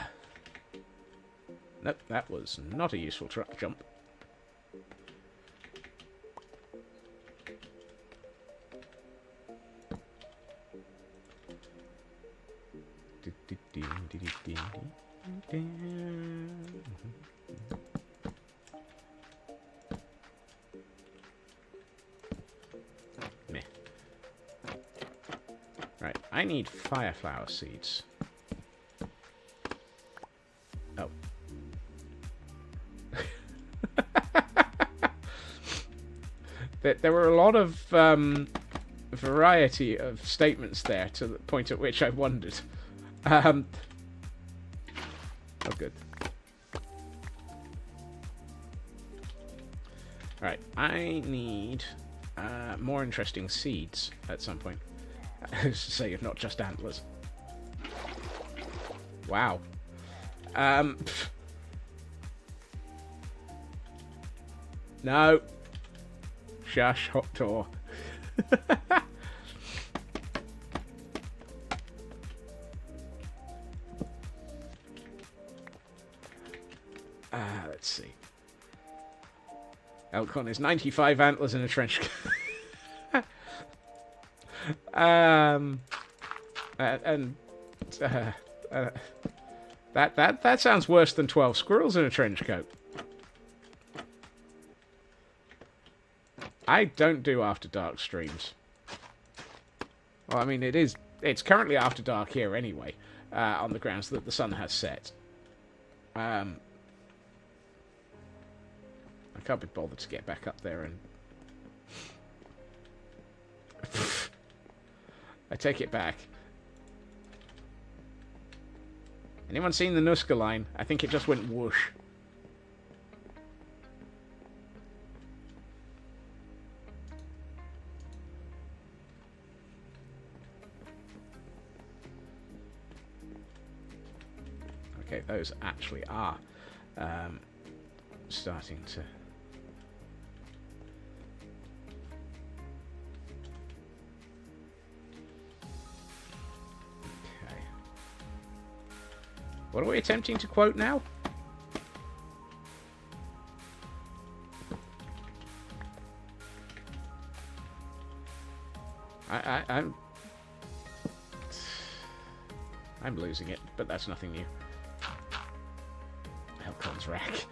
that was not a useful jump. Meh. Right, I need fire flower seeds. Oh. There were a lot of variety of statements there to the point at which I wondered. Oh, good. Right, I need more interesting seeds at some point. So you're not just antlers. Wow. No. Shush, hot tour. Let's see. Elkhorn is 95 antlers in a trench coat. That sounds worse than 12 squirrels in a trench coat. I don't do after dark streams. Well, I mean, it's currently after dark here anyway, on the grounds that the sun has set. I can't be bothered to get back up there and... I take it back. Anyone seen the Nuska line? I think it just went whoosh. Okay, those actually are starting to... Okay. What are we attempting to quote now? I'm losing it, but that's nothing new. Elkhorn's rack.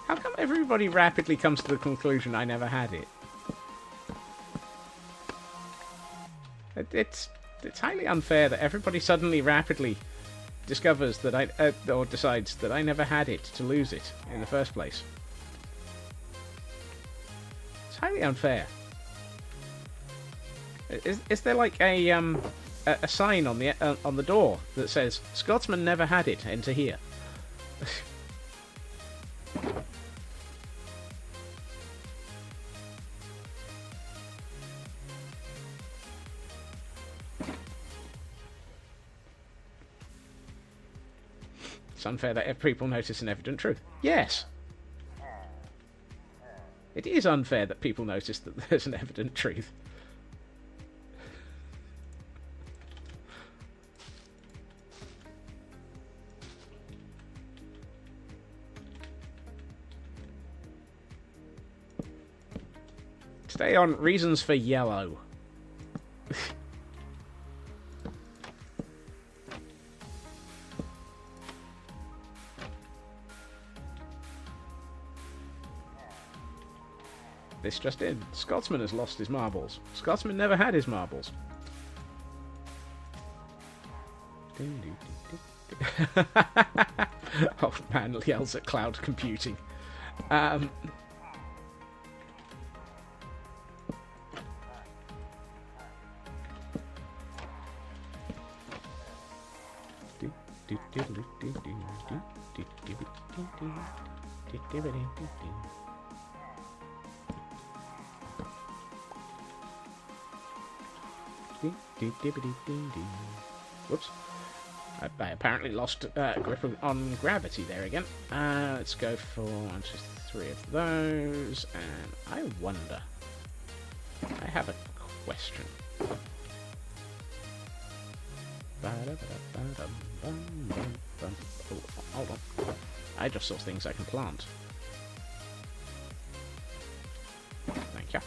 How come everybody rapidly comes to the conclusion I never had it? It's highly unfair that everybody suddenly rapidly discovers that or decides that I never had it to lose it in the first place. It's highly unfair. Is there like a sign on the door that says Scotsman never had it, enter here? It's unfair that people notice an evident truth. Yes. It is unfair that people notice that there's an evident truth. Today on Reasons for Yellow. This just in. Scotsman has lost his marbles. Scotsman never had his marbles. Oh man yells at cloud computing. Whoops. I apparently lost grip on gravity there again. Let's go for 1, 2, 3 of those. And I wonder... I have a question. Oh, hold on. I just saw things I can plant. Thank you.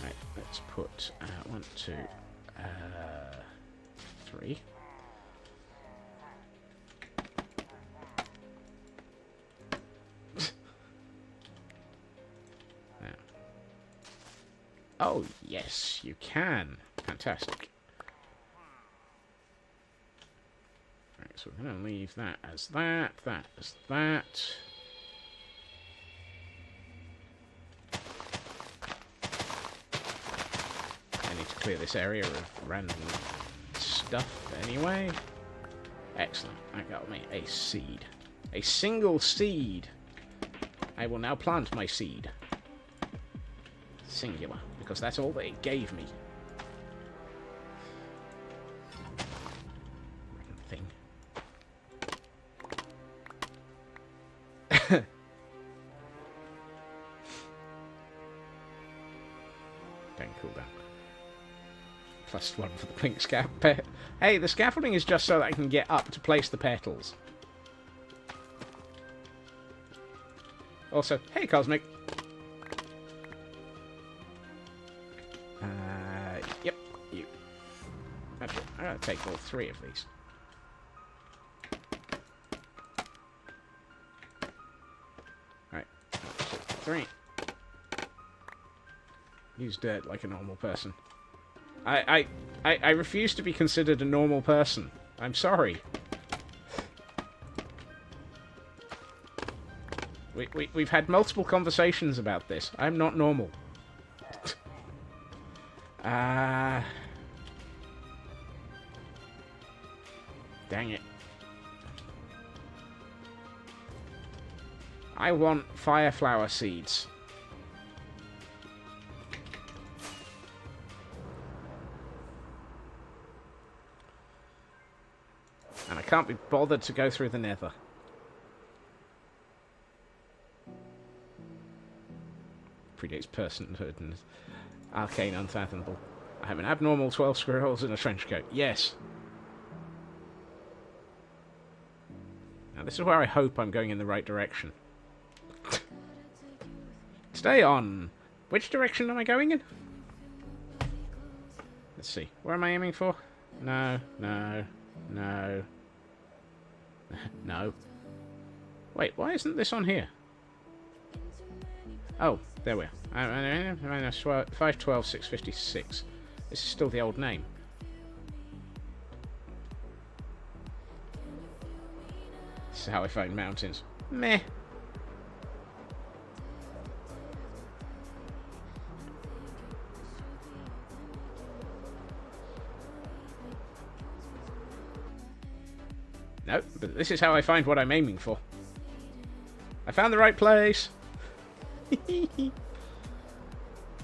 Right, let's put 1, 2, 3. Oh, yes, you can. Fantastic. Right, so we're going to leave that as that as that. I need to clear this area of random stuff anyway. Excellent. That got me a seed. A single seed. I will now plant my seed. Singular. Because that's all that it gave me. Thing. Don't cool down. +1 for the pink scaffolding. Hey, the scaffolding is just so that I can get up to place the petals. Also, hey, Cosmic. Yep, you. That's it. I'm going to take all 3 of these. Right, 3. Use dirt like a normal person. I refuse to be considered a normal person. I'm sorry. We've had multiple conversations about this. I'm not normal. Dang it. I want fireflower seeds. And I can't be bothered to go through the nether. Predates personhood and arcane unfathomable. I have an abnormal 12 squirrels in a trench coat. Yes. Now this is where I hope I'm going in the right direction. Stay on. Which direction am I going in? Let's see. Where am I aiming for? No, no, no. No. Wait, why isn't this on here? Oh, there we are. Minus 512, 656. This is still the old name. This is how I find mountains. Meh. No, but this is how I find what I'm aiming for. I found the right place.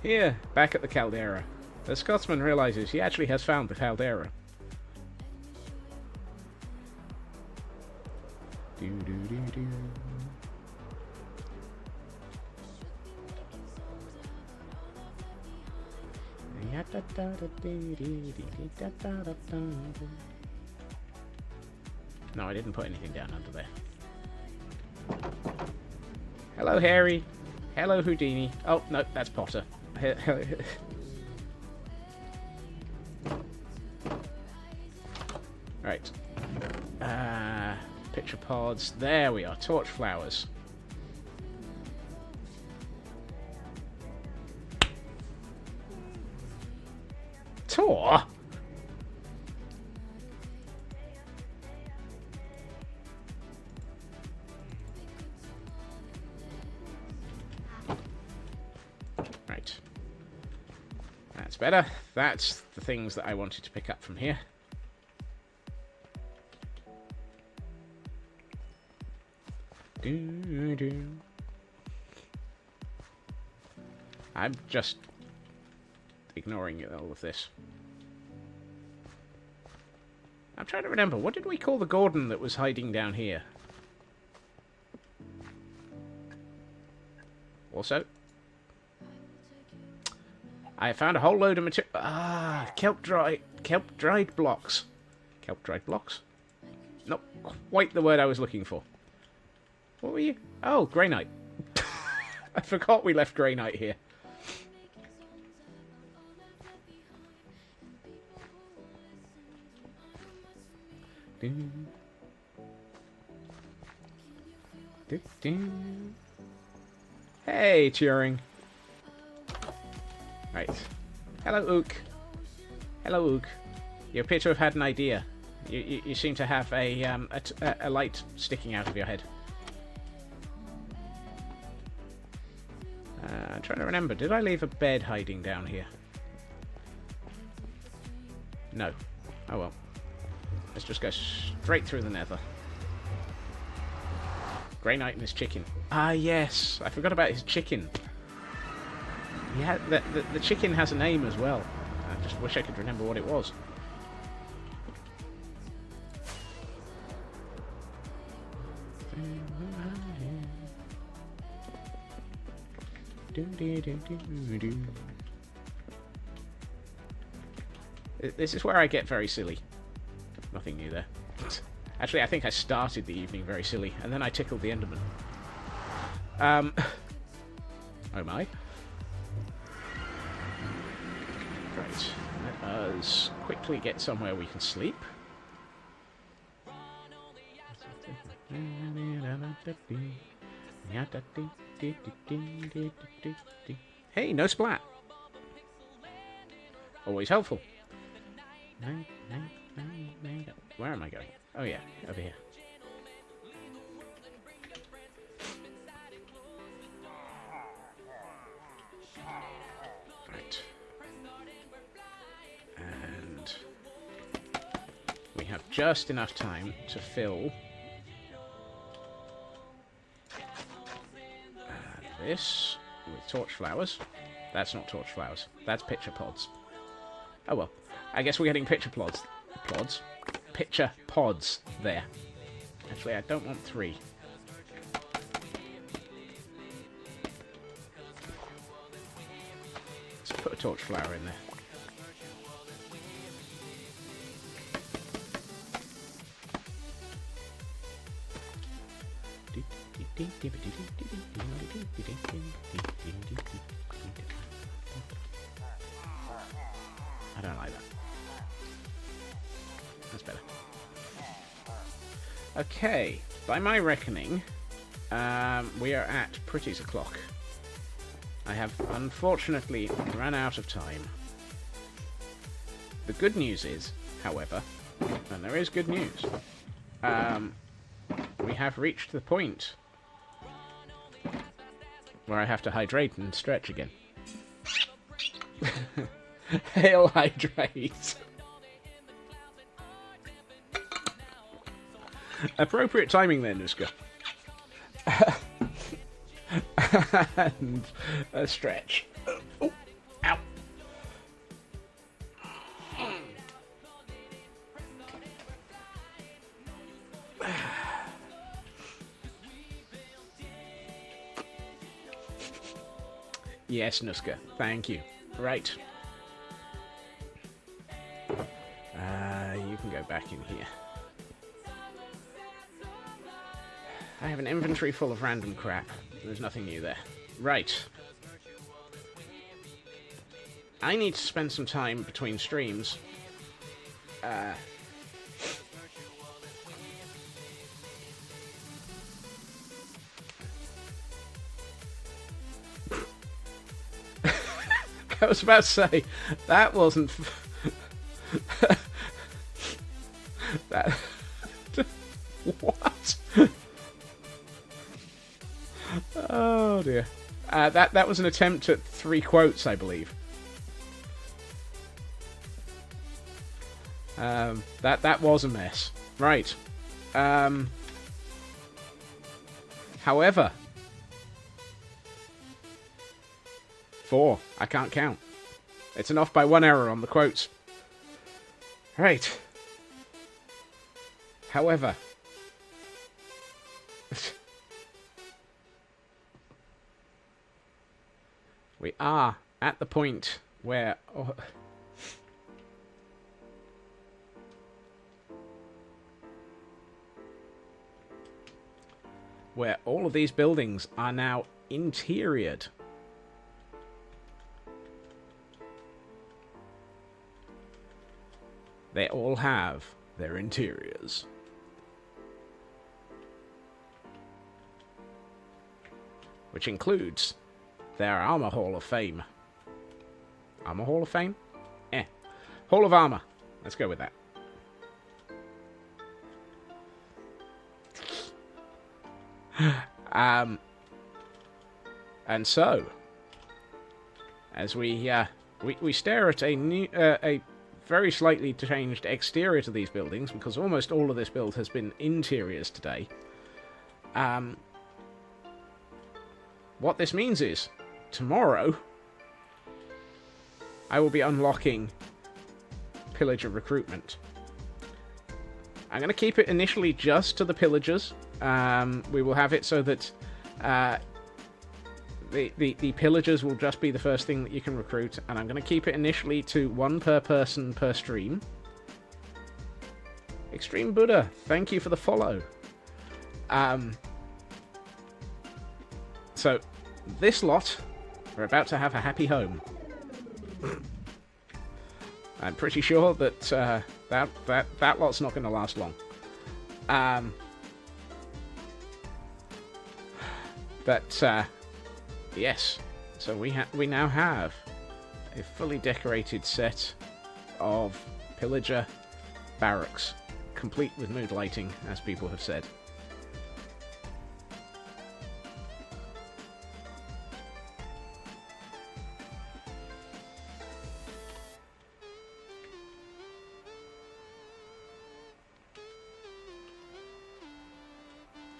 Here, back at the caldera. The Scotsman realizes he actually has found the caldera. No, I didn't put anything down under there. Hello, Harry. Hello, Houdini. Oh, no, that's Potter. Right. Picture pods. There we are. Torch flowers. Tor? Right. That's better. That's the things that I wanted to pick up from here. I'm just ignoring all of this. I'm trying to remember, what did we call the Gordon that was hiding down here? Also, I found a whole load of material. Kelp dried blocks. Kelp dried blocks? Not quite the word I was looking for. What were you? Oh, Greynite. I forgot we left Greynite here. Hey, Turing. Right. Hello, Ook. Hello, Ook. You appear to have had an idea. You seem to have a light sticking out of your head. I'm trying to remember. Did I leave a bed hiding down here? No. Oh well. Let's just go straight through the nether. Grey Knight and his chicken. Ah, yes. I forgot about his chicken. Yeah, the chicken has a name as well. I just wish I could remember what it was. This is where I get very silly. Nothing new there. Actually, I think I started the evening very silly, and then I tickled the Enderman. Oh my. Right. Let us quickly get somewhere we can sleep. Hey, no splat. Always helpful. Where am I going? Oh yeah, over here. Right. And we have just enough time to fill this with torch flowers. That's not torch flowers. That's pitcher pods. Oh well. I guess we're getting pitcher pods. Pitcher pods there. Actually, I don't want 3. Let's put a torch flower in there. I don't like that. That's better. Okay, by my reckoning, we are at Pretty's o'clock. I have unfortunately run out of time. The good news is, however, and there is good news, we have reached the point where I have to hydrate and stretch again. Hail hydrate! Appropriate timing then, Nuska. And a stretch. Oh, ow. Yes, Nuska. Thank you. Right. You can go back in here. I have an inventory full of random crap. There's nothing new there. Right. I need to spend some time between streams. I was about to say, that wasn't... that... What? Oh dear. That was an attempt at 3 quotes, I believe. That was a mess. Right. However, 4. I can't count. It's an off by 1 error on the quotes. Right. However. We are at the point where... where all of these buildings are now interiored. They all have their interiors. Which includes their Armor Hall of Fame. Armor Hall of Fame? Eh. Hall of Armor. Let's go with that. And so, as we stare at a very slightly changed exterior to these buildings, because almost all of this build has been interiors today. What this means is, tomorrow, I will be unlocking pillager recruitment. I'm going to keep it initially just to the pillagers. We will have it so that the pillagers will just be the first thing that you can recruit, and I'm going to keep it initially to 1 per person per stream. Extreme Buddha, thank you for the follow. So, this lot are about to have a happy home. I'm pretty sure that that lot's not going to last long. Yes. So we now have a fully decorated set of pillager barracks, complete with mood lighting, as people have said.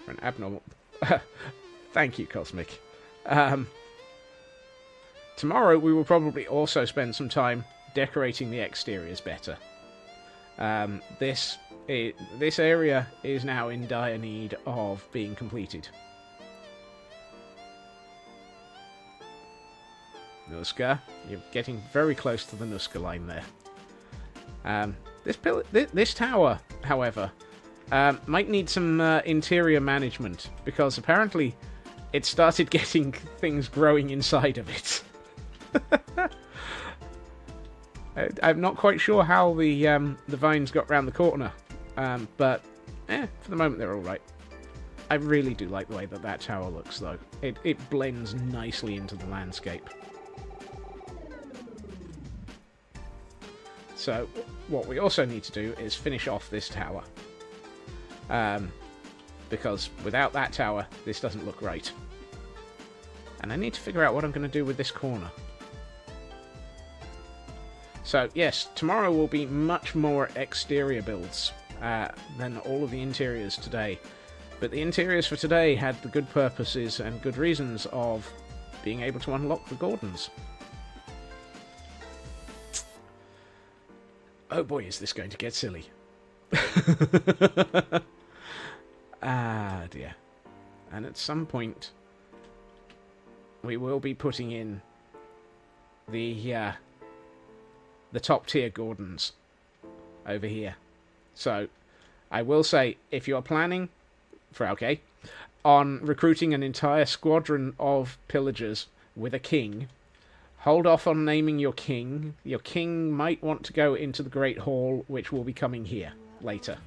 For an abnormal... Thank you, Cosmic. Tomorrow we will probably also spend some time decorating the exteriors better. This area is now in dire need of being completed. Nuska, you're getting very close to the Nuska line there. This tower, however, might need some interior management, because apparently it started getting things growing inside of it. I'm not quite sure how the vines got round the corner, but for the moment they're all right. I really do like the way that tower looks, though. It blends nicely into the landscape. So what we also need to do is finish off this tower, because without that tower, this doesn't look right. And I need to figure out what I'm going to do with this corner. So, yes, tomorrow will be much more exterior builds than all of the interiors today. But the interiors for today had the good purposes and good reasons of being able to unlock the Gordons. Oh boy, is this going to get silly. Ah, dear. And at some point, we will be putting in the top tier Gordons over here. So, I will say, if you're planning, on recruiting an entire squadron of pillagers with a king, hold off on naming your king. Your king might want to go into the Great Hall, which will be coming here later.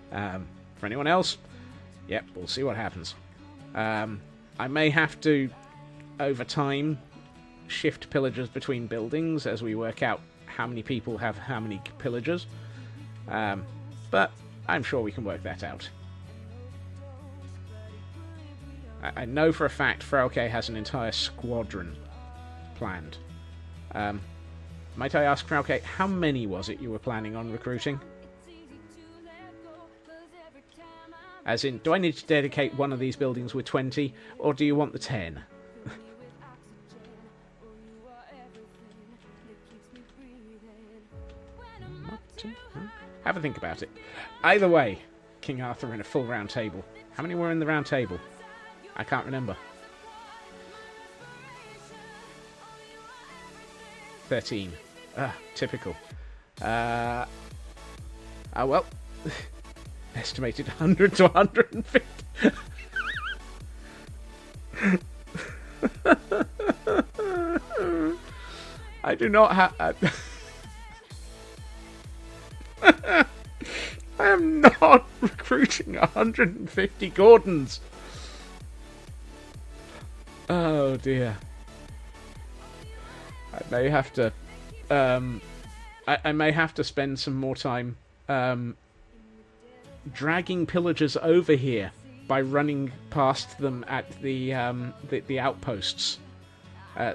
For anyone else, yep, we'll see what happens. I may have to, over time, shift pillagers between buildings as we work out how many people have how many pillagers. But I'm sure we can work that out. I know for a fact Frauke has an entire squadron planned. Might I ask, Frauke, how many was it you were planning on recruiting? As in, do I need to dedicate one of these buildings with 20, or do you want the 10? Have a think about it. Either way, King Arthur in a full round table. How many were in the round table? I can't remember. 13. Typical. Oh well. Estimated 100 to 150. I do not have... I am not recruiting 150 Gordons. Oh dear. I may have to. I may have to spend some more time dragging pillagers over here by running past them at the outposts,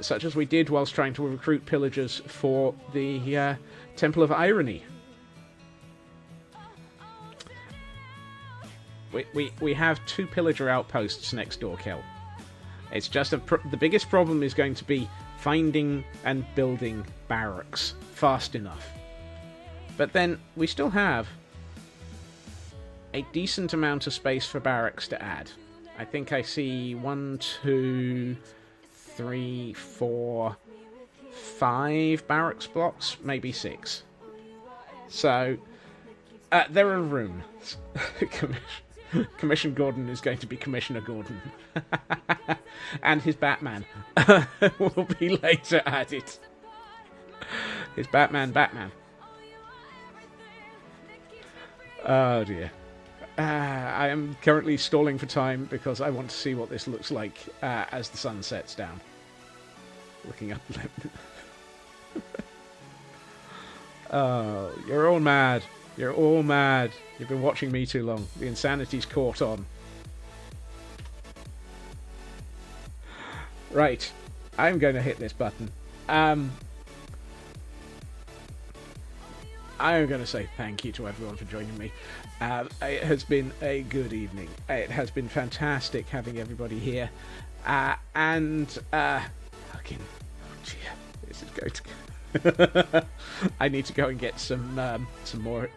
such as we did whilst trying to recruit pillagers for the Temple of Irony. We have 2 pillager outposts next door, Kel. It's just the biggest problem is going to be finding and building barracks fast enough. But then we still have a decent amount of space for barracks to add. I think I see 1, 2, 3, 4, 5 barracks blocks, maybe 6. So there are rooms. Commissioner Gordon is going to be Commissioner Gordon. And his Batman will be later added. His Batman. Oh dear. I am currently stalling for time because I want to see what this looks like as the sun sets down. Looking up. Oh, you're all mad. You're all mad. You've been watching me too long. The insanity's caught on. Right. I'm going to hit this button. I am going to say thank you to everyone for joining me. It has been a good evening. It has been fantastic having everybody here. Fucking... Oh, dear. This is going to... I need to go and get some more...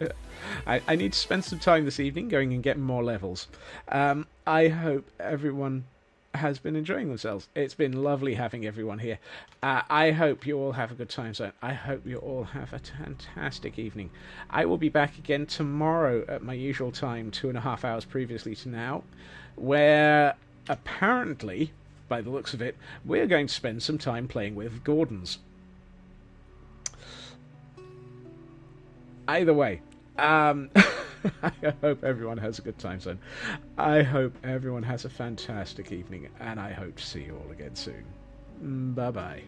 I need to spend some time this evening going and getting more levels. I hope everyone has been enjoying themselves. It's been lovely having everyone here. I hope you all have a good time zone. I hope you all have a fantastic evening. I will be back again tomorrow at my usual time, 2.5 hours previously to now, where apparently, by the looks of it, we're going to spend some time playing with Gordons. Either way, I hope everyone has a good time zone. I hope everyone has a fantastic evening, and I hope to see you all again soon. Bye-bye.